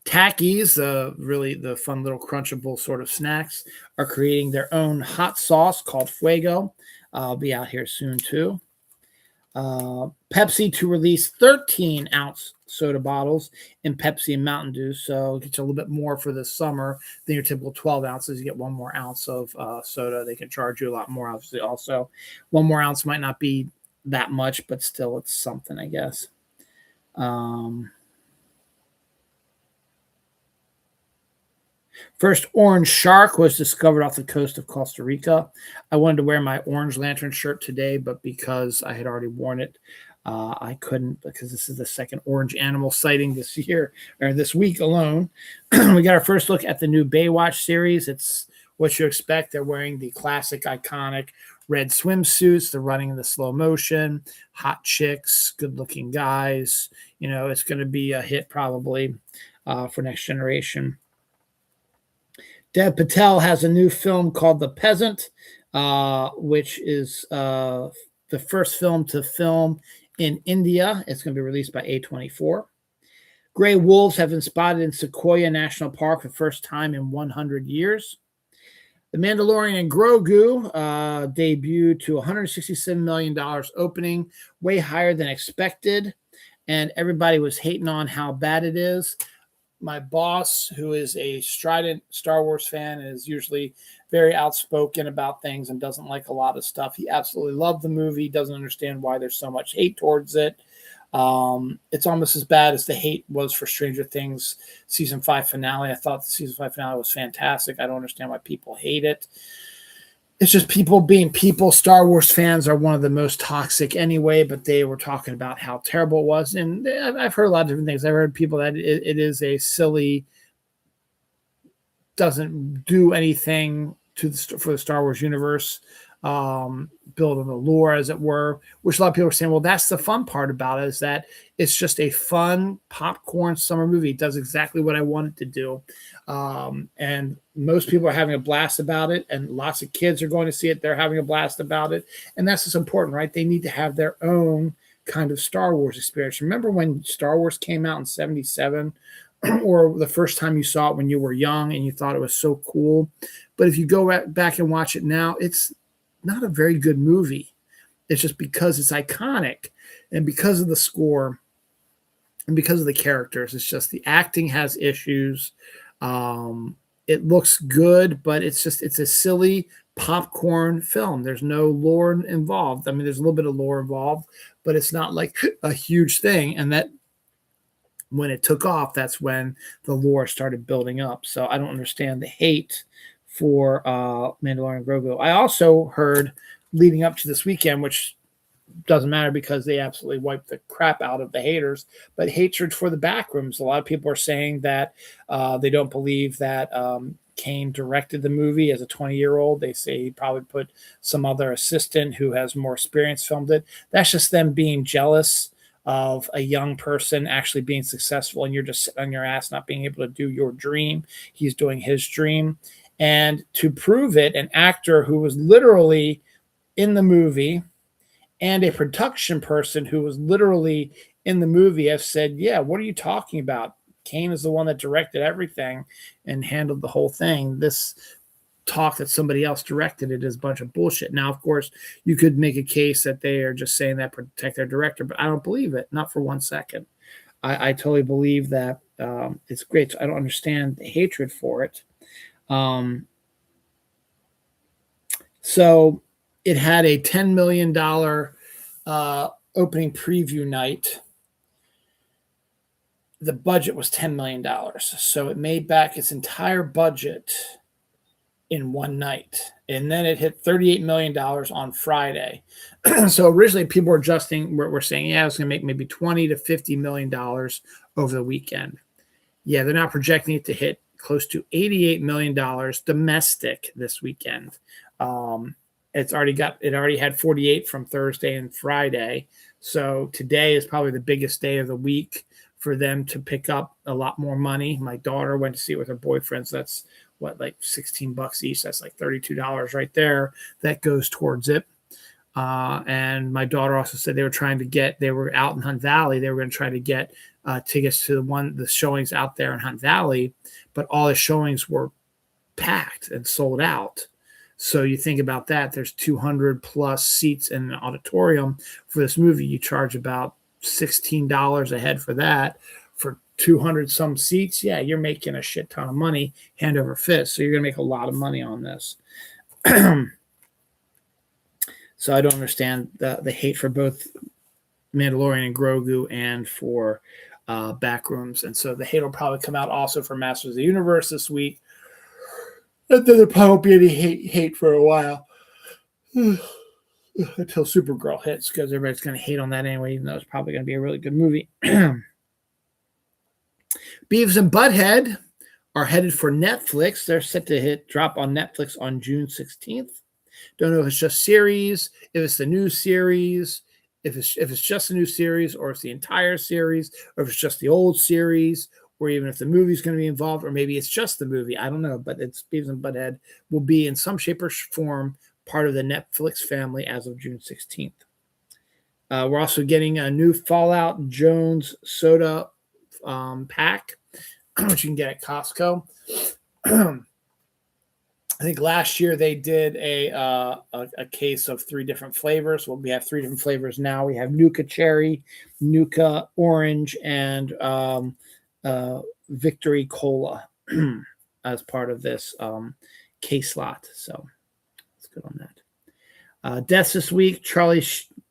Speaker 1: Takis, really the fun little crunchable sort of snacks, are creating their own hot sauce called Fuego. I'll be out here soon too. Pepsi to release 13-ounce soda bottles in Pepsi and Mountain Dew, so it gets a little bit more for the summer than your typical 12 ounces. You get 1 more ounce of soda. They can charge you a lot more, obviously. Also, 1 more ounce might not be that much, but still, it's something, I guess. First orange shark was discovered off the coast of Costa Rica. I wanted to wear my Orange Lantern shirt today, but because I had already worn it, I couldn't, because this is the second orange animal sighting this year, or this week alone. We got our first look at the new Baywatch series. It's what you expect. They're wearing the classic, iconic red swimsuits. They're running in the slow motion, hot chicks, good-looking guys. You know, it's going to be a hit probably for Next Generation. Dev Patel has a new film called The Peasant, which is the first film to film in India. It's going to be released by A24. Gray wolves have been spotted in Sequoia National Park for the first time in 100 years. The Mandalorian and Grogu debuted to $167 million opening, way higher than expected, and everybody was hating on how bad it is. My boss, who is a strident Star Wars fan, is usually very outspoken about things and doesn't like a lot of stuff. He absolutely loved the movie, doesn't understand why there's so much hate towards it. It's almost as bad as the hate was for Stranger Things season 5 finale. I thought the season 5 finale was fantastic. I don't understand why people hate it. It's just people being people. Star Wars fans are one of the most toxic anyway, but they were talking about how terrible it was. And I've heard a lot of different things. I've heard people that it is a silly, doesn't do anything for the Star Wars universe, building the lore, as it were, which a lot of people are saying, well, that's the fun part about it, is that it's just a fun popcorn summer movie. It does exactly what I want it to do. And most people are having a blast about it, and lots of kids are going to see it. They're having a blast about it. And that's what's important, right? They need to have their own kind of Star Wars experience. Remember when Star Wars came out in 77, or the first time you saw it when you were young and you thought it was so cool? But if you go back and watch it now, it's not a very good movie. It's just because it's iconic and because of the score and because of the characters. It's just the acting has issues. It looks good, but it's a silly popcorn film. There's no lore involved. I mean, there's a little bit of lore involved, but it's not like a huge thing. And that when it took off, that's when the lore started building up. So I don't understand the hate for Mandalorian and Grogu. I also heard leading up to this weekend, which doesn't matter because they absolutely wiped the crap out of the haters, but hatred for the Backrooms. A lot of people are saying that they don't believe that Kane directed the movie as a 20-year-old. They say he probably put some other assistant who has more experience filmed it. That's just them being jealous of a young person actually being successful, and you're just sitting on your ass not being able to do your dream. He's doing his dream. And to prove it, an actor who was literally in the movie and a production person who was literally in the movie have said, yeah, what are you talking about? Kane is the one that directed everything and handled the whole thing. This talk that somebody else directed it is a bunch of bullshit. Now, of course, you could make a case that they are just saying that to protect their director, but I don't believe it, not for 1 second. I totally believe that it's great. So I don't understand the hatred for it. So it had a $10 million opening preview night. The budget was $10 million. So it made back its entire budget in one night. And then it hit $38 million on Friday. So originally people were adjusting, we're saying, yeah, it's going to make maybe $20 to $50 million over the weekend. Yeah, they're now projecting it to hit close to $88 million domestic this weekend. It already had 48 from Thursday and Friday. So today is probably the biggest day of the week for them to pick up a lot more money. My daughter went to see it with her boyfriend. So that's like $16 each. That's like $32 right there. That goes towards it. And my daughter also said they were out in Hunt Valley. They were going to try to get tickets to the showings out there in Hunt Valley, but all the showings were packed and sold out. So you think about that, there's 200 plus seats in an auditorium for this movie. You charge about $16 a head for that. For 200 some seats, yeah, you're making a shit ton of money hand over fist. So you're going to make a lot of money on this. So I don't understand the hate for both Mandalorian and Grogu and for Backrooms. And so the hate will probably come out also for Masters of the Universe this week. And then there probably won't be any hate for a while until Supergirl hits, because everybody's going to hate on that anyway, even though it's probably going to be a really good movie. Beavis and Butthead are headed for Netflix. They're set to drop on Netflix on June 16th. Don't know if it's just series, if it's the new series, if it's just the new series, or it's the entire series, or if it's just the old series, or even if the movie's going to be involved, or maybe it's just the movie. I don't know, but it's Beavis and Butthead will be in some shape or form part of the Netflix family as of June 16th. We're also getting a new Fallout Jones soda pack, which you can get at Costco. I think last year they did a case of 3 different flavors. Well, we have 3 different flavors now. We have Nuka Cherry, Nuka Orange, and Victory Cola as part of this case lot. So that's good on that. Deaths this week: Charlie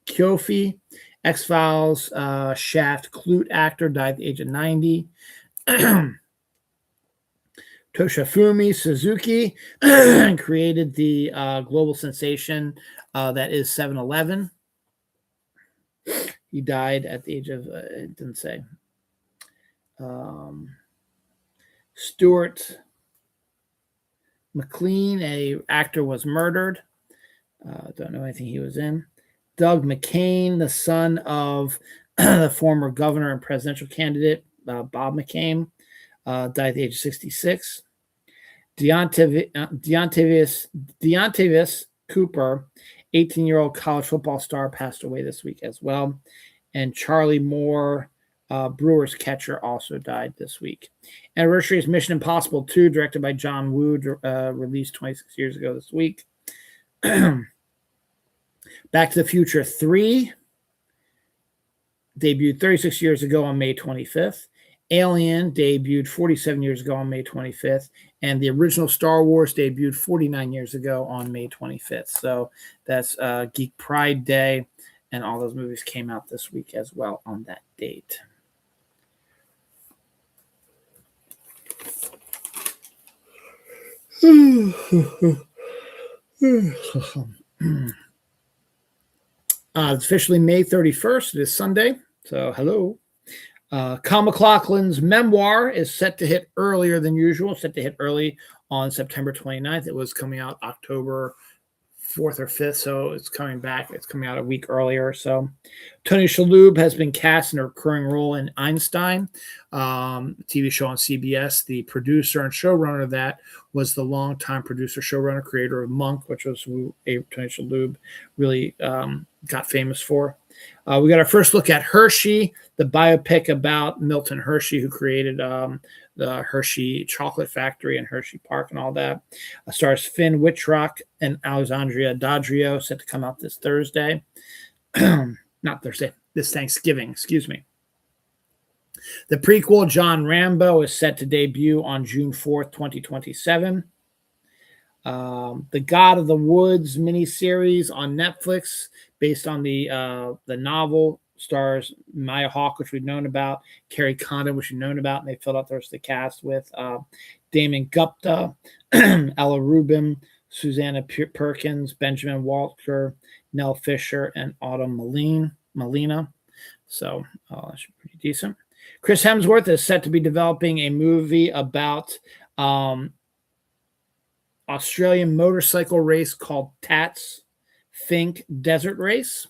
Speaker 1: Kyofi, X-Files Shaft Clute actor, died at the age of 90. Toshifumi Suzuki created the global sensation that is 7-Eleven. He died at the age of, it didn't say. Stuart McLean, a actor, was murdered. Don't know anything he was in. Doug McCain, the son of the former governor and presidential candidate Bob McCain, died at the age of 66. Deontavius Cooper, 18-year-old college football star, passed away this week as well. And Charlie Moore, Brewers catcher, also died this week. Anniversary is Mission Impossible 2, directed by John Woo, released 26 years ago this week. Back to the Future 3 debuted 36 years ago on May 25th. Alien debuted 47 years ago on May 25th. And the original Star Wars debuted 49 years ago on May 25th. So that's Geek Pride Day. And all those movies came out this week as well on that date. It's officially May 31st. It is Sunday. So hello. Kyle MacLachlan's memoir is set to hit earlier than usual, set to hit early on September 29th. It was coming out October 4th or 5th, so it's coming back. It's coming out a week earlier. So Tony Shalhoub has been cast in a recurring role in Einstein, TV show on CBS. The producer and showrunner of that was the longtime producer, showrunner, creator of Monk, which was who Tony Shalhoub really got famous for. We got our first look at Hershey, the biopic about Milton Hershey, who created the Hershey Chocolate Factory and Hershey Park and all that. Stars Finn Wittrock and Alexandria Daddario, set to come out this Thursday. Not Thursday, this Thanksgiving, excuse me. The prequel, John Rambo, is set to debut on June 4th, 2027. The God of the Woods miniseries on Netflix, based on the novel, stars Maya Hawke, which we've known about, Carrie Condon, which we've known about, and they filled out the rest of the cast with Damon Gupta, Ella Rubin, Susanna Perkins, Benjamin Walker, Nell Fisher, and Autumn Molina. So that should be pretty decent. Chris Hemsworth is set to be developing a movie about Australian motorcycle race called Tats Fink Desert Race.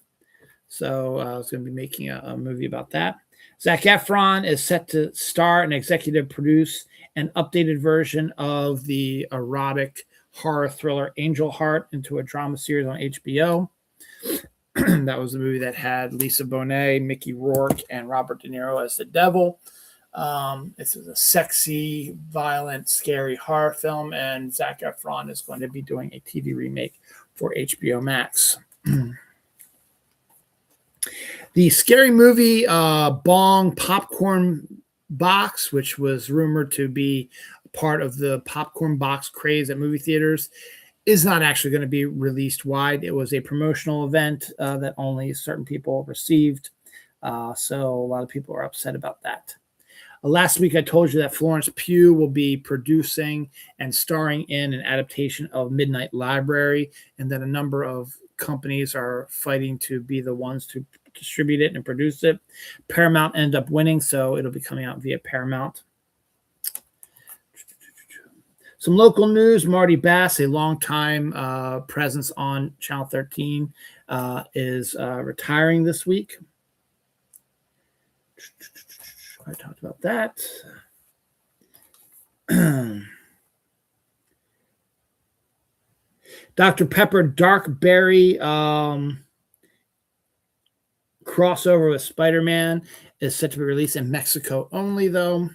Speaker 1: So I was going to be making a movie about that. Zac Efron is set to star and executive produce an updated version of the erotic horror thriller Angel Heart into a drama series on HBO. That was the movie that had Lisa Bonet, Mickey Rourke, and Robert De Niro as the devil. This is a sexy, violent, scary horror film, and Zac Efron is going to be doing a TV remake for HBO Max. The Scary Movie Bong popcorn box, which was rumored to be part of the popcorn box craze at movie theaters, is not actually going to be released wide. It was a promotional event that only certain people received. So a lot of people are upset about that. Last week, I told you that Florence Pugh will be producing and starring in an adaptation of Midnight Library, and that a number of companies are fighting to be the ones to distribute it and produce it. Paramount ended up winning, so it'll be coming out via Paramount. Some local news. Marty Bass, a longtime presence on Channel 13, is retiring this week. I talked about that. Dr. Pepper Dark Berry crossover with Spider-Man is set to be released in Mexico only, though.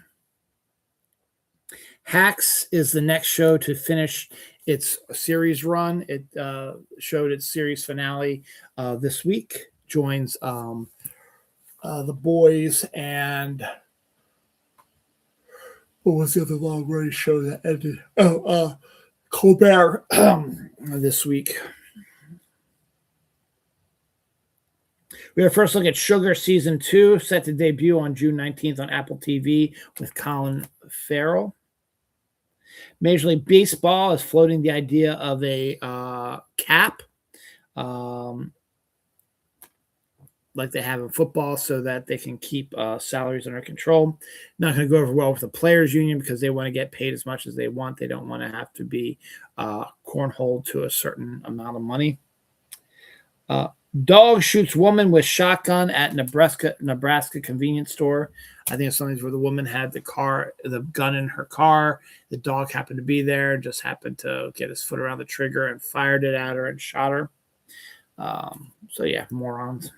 Speaker 1: Hacks is the next show to finish its series run. It showed its series finale this week. Joins The Boys and what was the other long-running show that ended? Colbert this week. We have a first look at Sugar Season 2, set to debut on June 19th on Apple TV with Colin Farrell. Major League Baseball is floating the idea of a cap, like they have in football, so that they can keep salaries under control. Not going to go over well with the players' union because they want to get paid as much as they want. They don't want to have to be cornholed to a certain amount of money. Dog shoots woman with shotgun at Nebraska convenience store. I think it's something where the woman had the gun in her car. The dog happened to be there, just happened to get his foot around the trigger and fired it at her and shot her. So yeah, morons.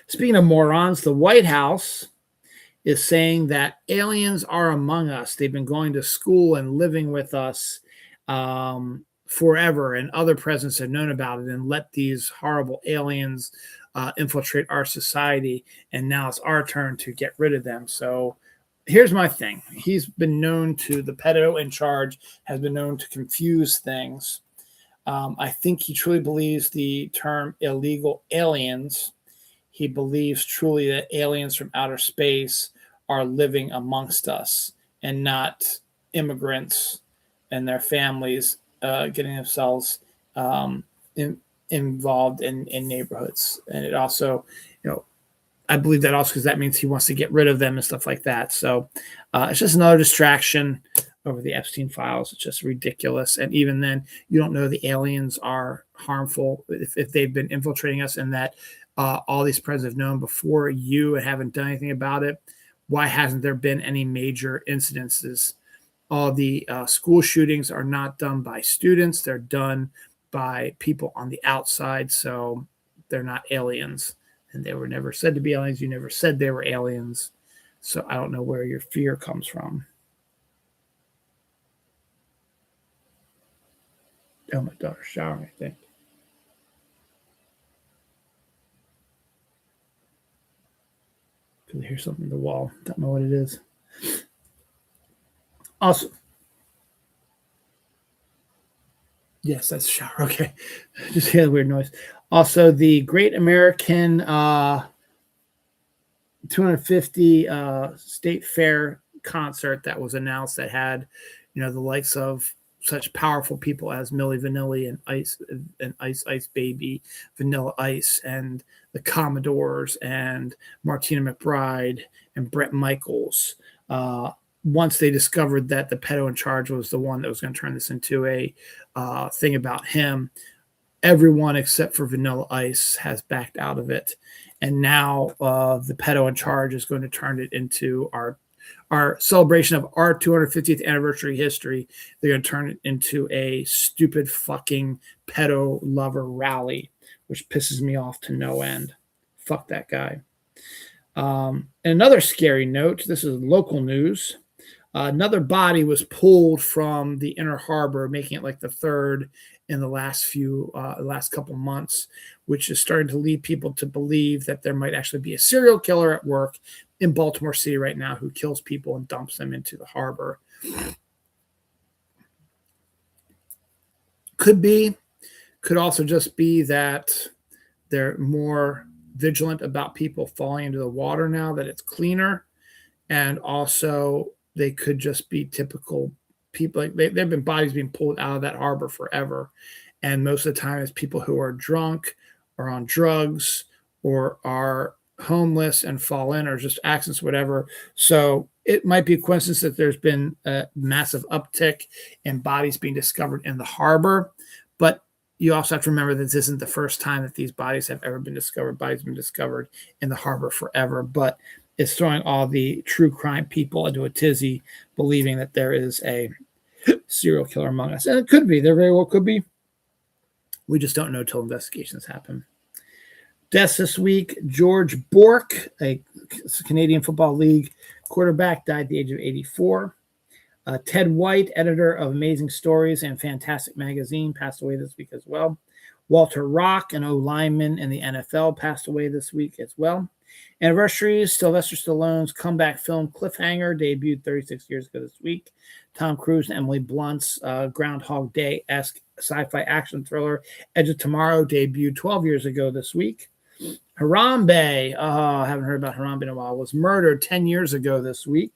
Speaker 1: Speaking of morons, the White House is saying that aliens are among us. They've been going to school and living with us forever, and other presidents have known about it and let these horrible aliens infiltrate our society, and now it's our turn to get rid of them. So here's my thing. He's been known to, the pedo in charge has been known to confuse things. I think he truly believes the term illegal aliens. He believes truly that aliens from outer space are living amongst us and not immigrants and their families getting themselves involved in neighborhoods. And it also, I believe that also because that means he wants to get rid of them and stuff like that. So it's just another distraction over the Epstein files. It's just ridiculous. And even then, you don't know the aliens are harmful if they've been infiltrating us, and that all these presidents have known before you and haven't done anything about it. Why hasn't there been any major incidences? All the school shootings are not done by students. They're done by people on the outside. So they're not aliens. And they were never said to be aliens. You never said they were aliens. So I don't know where your fear comes from. Oh, my daughter's showering, I think. Could hear something in the wall. Don't know what it is. Also, yes, that's a shower. Okay. Just hear the weird noise. Also, the Great American 250 State Fair concert that was announced that had, the likes of such powerful people as Milli Vanilli and Ice Baby, Vanilla Ice, and the Commodores, and Martina McBride, and Bret Michaels. Once they discovered that the pedo in charge was the one that was going to turn this into a thing about him, everyone except for Vanilla Ice has backed out of it. And now the pedo in charge is going to turn it into our celebration of our 250th anniversary history. They're going to turn it into a stupid fucking pedo lover rally, which pisses me off to no end. Fuck that guy. And another scary note, this is local news. Another body was pulled from the Inner Harbor, making it like the third in the last couple months, which is starting to lead people to believe that there might actually be a serial killer at work in Baltimore City right now who kills people and dumps them into the harbor. Could also just be that they're more vigilant about people falling into the water now that it's cleaner, and also they could just be typical people. Like there have been bodies being pulled out of that harbor forever, and most of the time it's people who are drunk or on drugs or are homeless and fall in, or just accidents, whatever. So it might be a coincidence that there's been a massive uptick in bodies being discovered in the harbor, but you also have to remember that this isn't the first time that these bodies have ever been discovered. Bodies have been discovered in the harbor forever, but it's throwing all the true crime people into a tizzy, believing that there is a serial killer among us. And it could be. There very well could be. We just don't know until investigations happen. Deaths this week. George Bork, a Canadian Football League quarterback, died at the age of 84. Ted White, editor of Amazing Stories and Fantastic Magazine, passed away this week as well. Walter Rock, an O-lineman in the NFL, passed away this week as well. Anniversaries, Sylvester Stallone's comeback film Cliffhanger debuted 36 years ago this week. Tom Cruise and Emily Blunt's Groundhog Day-esque sci-fi action thriller Edge of Tomorrow debuted 12 years ago this week. Harambe, I haven't heard about Harambe in a while, was murdered 10 years ago this week.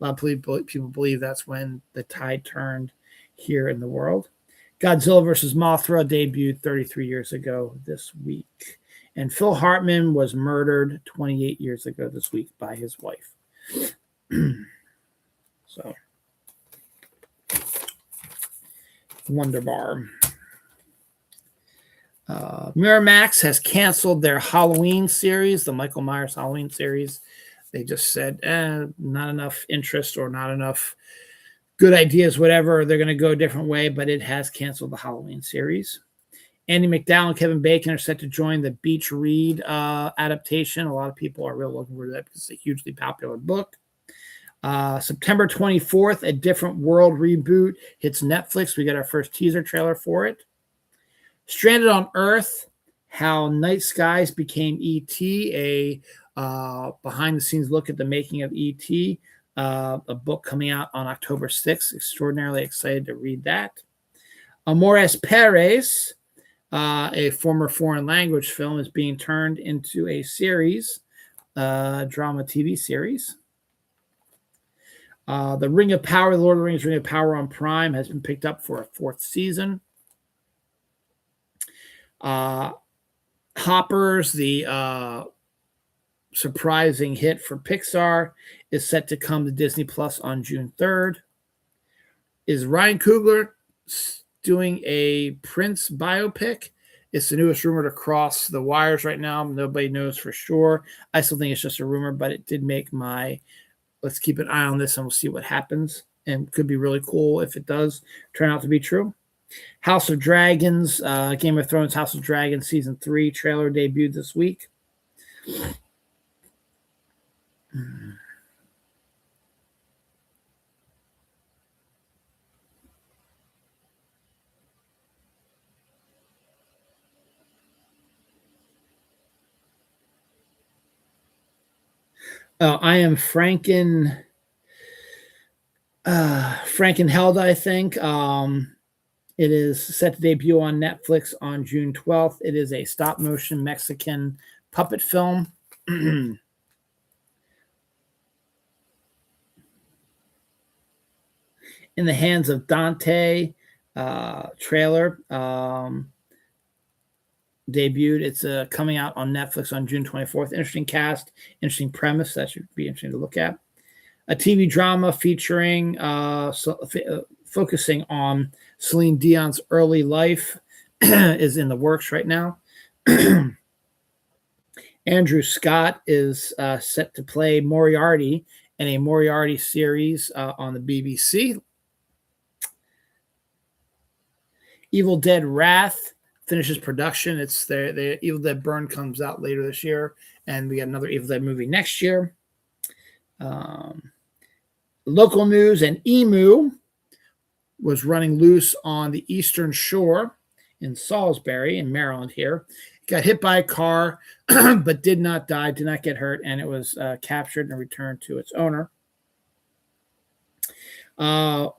Speaker 1: A lot of people believe that's when the tide turned here in the world. Godzilla vs. Mothra debuted 33 years ago this week. And Phil Hartman was murdered 28 years ago this week by his wife. So, Wonderbar. Miramax has canceled their Halloween series, the Michael Myers Halloween series. They just said, not enough interest or not enough good ideas, whatever. They're going to go a different way, but it has canceled the Halloween series. Andy McDowell and Kevin Bacon are set to join the Beach Read adaptation. A lot of people are really looking for that because it's a hugely popular book. September 24th, A Different World reboot hits Netflix. We got our first teaser trailer for it. Stranded on Earth, How Night Skies Became E.T., a behind-the-scenes look at the making of E.T., a book coming out on October 6th. Extraordinarily excited to read that. Amores Perez, a former foreign language film, is being turned into a series, drama TV series. The Ring of Power, the Lord of the Rings Ring of Power on Prime has been picked up for a 4th season. Hoppers, the surprising hit for Pixar, is set to come to Disney Plus on June 3rd. Is Ryan Coogler doing a Prince biopic? It's the newest rumor to cross the wires right now. Nobody knows for sure. I still think it's just a rumor, but it did make my let's keep an eye on this and we'll see what happens. And could be really cool if it does turn out to be true. House of Dragons, Game of Thrones House of Dragons Season 3 trailer debuted this week. I am Frankenheld, I think. It is set to debut on Netflix on June 12th. It is a stop motion Mexican puppet film. In the Hands of Dante trailer debuted. It's coming out on Netflix on June 24th. Interesting cast, interesting premise. That should be interesting to look at. A TV drama featuring focusing on Celine Dion's early life is in the works right now. Andrew Scott is set to play Moriarty in a Moriarty series on the BBC. Evil Dead Wrath finishes production. It's the Evil Dead Burn comes out later this year, and we got another Evil Dead movie next year. Local news, and emu was running loose on the Eastern Shore in Salisbury in Maryland here. Got hit by a car, but did not die, did not get hurt, and it was captured and returned to its owner.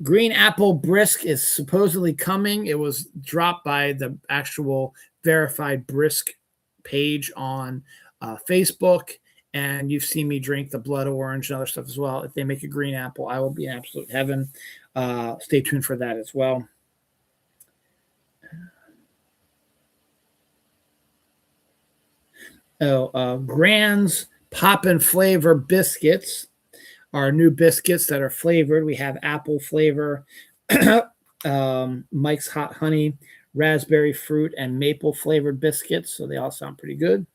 Speaker 1: Green Apple Brisk is supposedly coming. It was dropped by the actual verified Brisk page on Facebook, and you've seen me drink the blood orange and other stuff as well. If they make a green apple, I will be in absolute heaven. Stay tuned for that as well. Grand's Poppin' Flavor Biscuits are new biscuits that are flavored. We have apple flavor, Mike's Hot Honey, raspberry fruit, and maple flavored biscuits. So they all sound pretty good.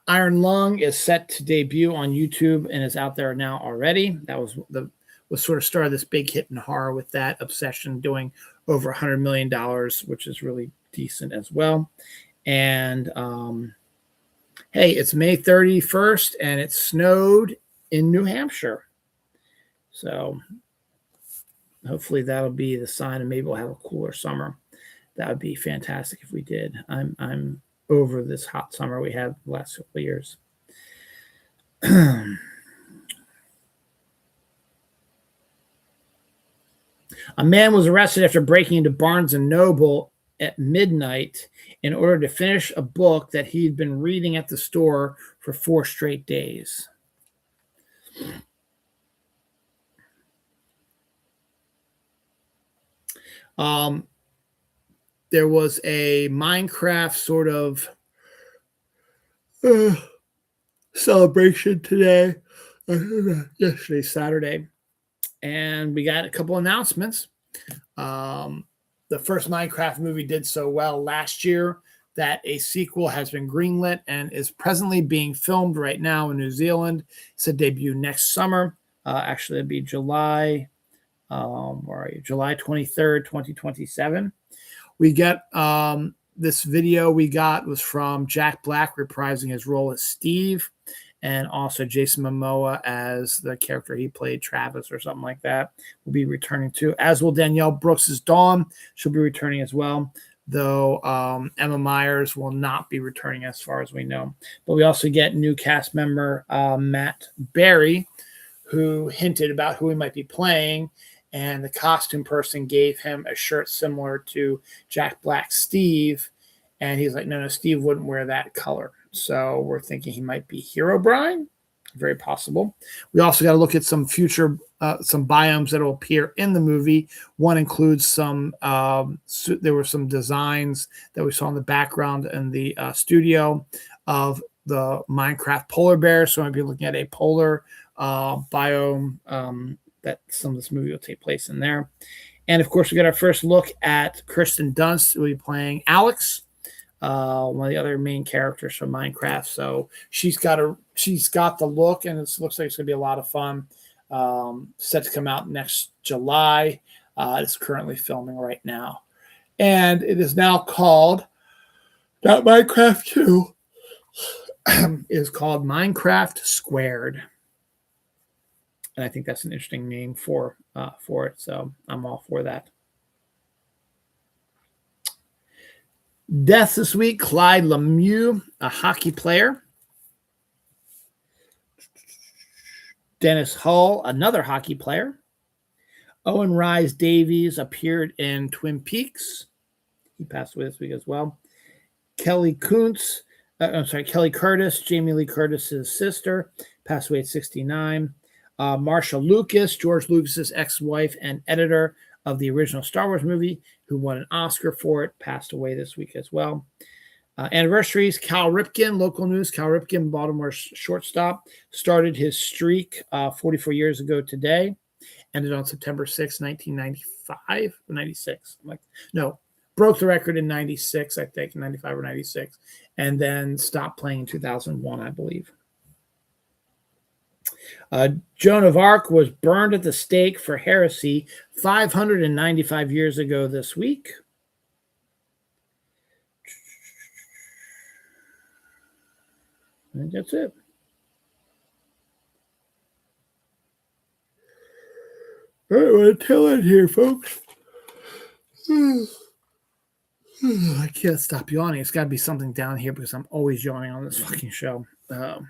Speaker 1: Iron Lung is set to debut on YouTube and is out there now already. That was sort of started this big hit in horror with that Obsession doing over $100 million, which is really decent as well. And hey, it's May 31st and it snowed in New Hampshire. So hopefully that'll be the sign, and maybe we'll have a cooler summer. That would be fantastic if we did. I'm over this hot summer we had the last couple of years. A man was arrested after breaking into Barnes & Noble at midnight in order to finish a book that he'd been reading at the store for 4 straight days. There was a Minecraft sort of celebration today, yesterday, Saturday, and we got a couple announcements. The first Minecraft movie did so well last year that a sequel has been greenlit and is presently being filmed right now in New Zealand. It's a debut next summer. Actually, it'll be July 23rd, 2027. We get this video we got was from Jack Black reprising his role as Steve, and also Jason Momoa as the character he played, Travis or something like that, will be returning too, as will Danielle Brooks as Dawn. She'll be returning as well, though Emma Myers will not be returning as far as we know. But we also get new cast member Matt Berry, who hinted about who he might be playing, and the costume person gave him a shirt similar to Jack Black's Steve, and he's like, no, Steve wouldn't wear that color. So we're thinking he might be Herobrine. Very possible. We also got to look at some future, some biomes that will appear in the movie. One includes some, there were some designs that we saw in the background in the studio of the Minecraft polar bear. So I might be looking at a polar biome that some of this movie will take place in there. And of course, we got our first look at Kirsten Dunst, who will be playing Alex, one of the other main characters from Minecraft. So she's got the look, and it looks like it's going to be a lot of fun. Set to come out next July. It's currently filming right now, and it is now called not Minecraft 2. It is called Minecraft Squared. And I think that's an interesting name for it. So I'm all for that. Death this week, Clyde Lemieux, a hockey player. Dennis Hull, another hockey player. Owen Rise Davies appeared in Twin Peaks. He passed away this week as well. Kelly Curtis, Jamie Lee Curtis's sister, passed away at 69. Marsha Lucas, George Lucas's ex-wife and editor of the original Star Wars movie, who won an Oscar for it, passed away this week as well. Anniversaries, Cal Ripken, local news. Cal Ripken, Baltimore shortstop, started his streak 44 years ago today. Ended on September 6, 1995 or 96. Broke the record in 96, I think, 95 or 96, and then stopped playing in 2001, I believe. Joan of Arc was burned at the stake for heresy 595 years ago this week. I think that's it. All right, well, tail end here, folks. I can't stop yawning. It's got to be something down here because I'm always yawning on this fucking show. All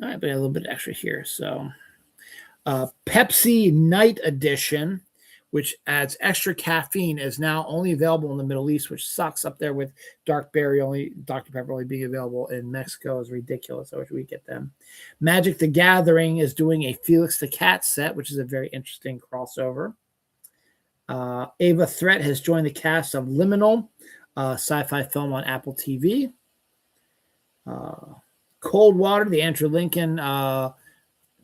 Speaker 1: right, but a little bit extra here. So, Pepsi Night Edition, which adds extra caffeine, is now only available in the Middle East, which sucks. Up there with Dr. Pepper only being available in Mexico is ridiculous. I wish we get them. Magic the Gathering is doing a Felix the Cat set, which is a very interesting crossover. Ava Threat has joined the cast of Liminal, sci-fi film on Apple TV. Cold Water, the Andrew Lincoln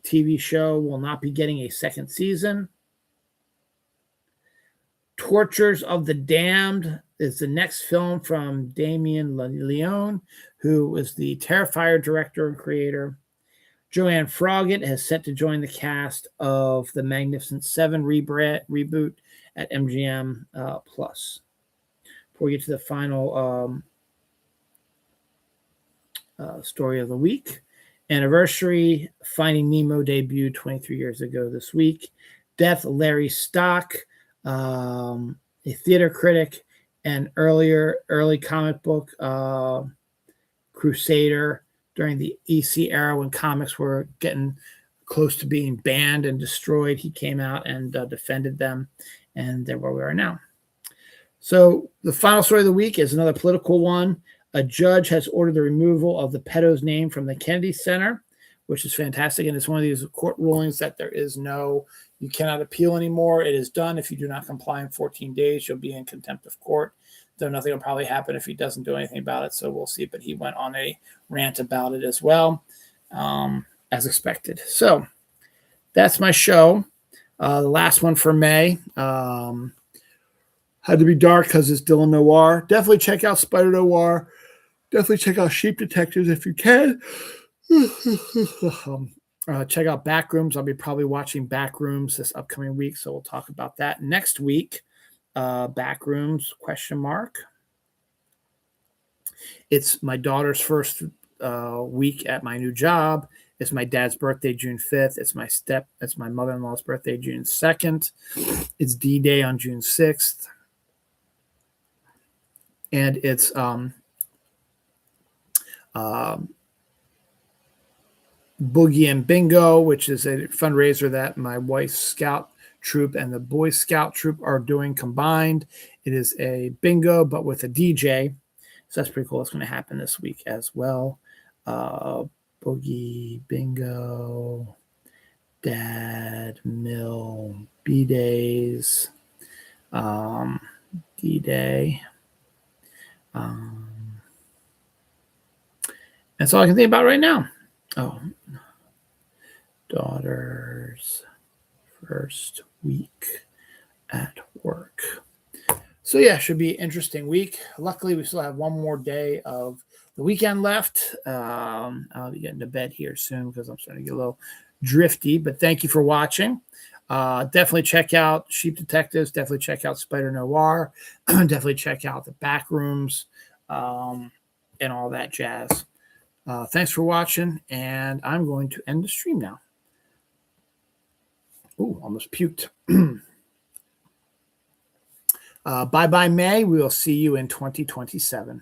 Speaker 1: TV show, will not be getting a second season. Tortures of the Damned is the next film from Damien Leone, who is the Terrifier director and creator. Joanne Froggatt has set to join the cast of the Magnificent Seven reboot at MGM Plus. Before we get to the final story of the week, anniversary, Finding Nemo debuted 23 years ago this week. Death Larry Stock, a theater critic and early comic book crusader during the EC era when comics were getting close to being banned and destroyed. He came out and defended them, and they're where we are now. So the final story of the week is another political one. A judge has ordered the removal of the pedo's name from the Kennedy Center, which is fantastic. And it's one of these court rulings that you cannot appeal anymore. It is done. If you do not comply in 14 days, you'll be in contempt of court. Though nothing will probably happen if he doesn't do anything about it. So we'll see. But he went on a rant about it as well, as expected. So that's my show. The last one for May. Had to be dark because it's Dylan Noir. Definitely check out Spider Noir. Definitely check out Sheep Detectives if you can. Check out Backrooms. I'll be probably watching Backrooms this upcoming week, so we'll talk about that next week. Backrooms ? It's my daughter's first week at my new job. It's my dad's birthday, June 5th. It's my mother-in-law's birthday, June 2nd. It's D-Day on June 6th. And it's Boogie and Bingo, which is a fundraiser that my wife's Scout troop and the Boy Scout troop are doing combined. It is a bingo, but with a DJ. So that's pretty cool. It's going to happen this week as well. Boogie, Bingo, Dad, Mill, B-Days, D-Day. That's all I can think about right now. Oh, daughter's first week at work. So yeah, should be an interesting week. Luckily, we still have one more day of the weekend left. I'll be getting to bed here soon because I'm starting to get a little drifty. But thank you for watching. Definitely check out Sheep Detectives. Definitely check out Spider Noir. Definitely check out the Backrooms and all that jazz. Thanks for watching, and I'm going to end the stream now. Ooh, almost puked. Bye-bye, May. We will see you in 2027.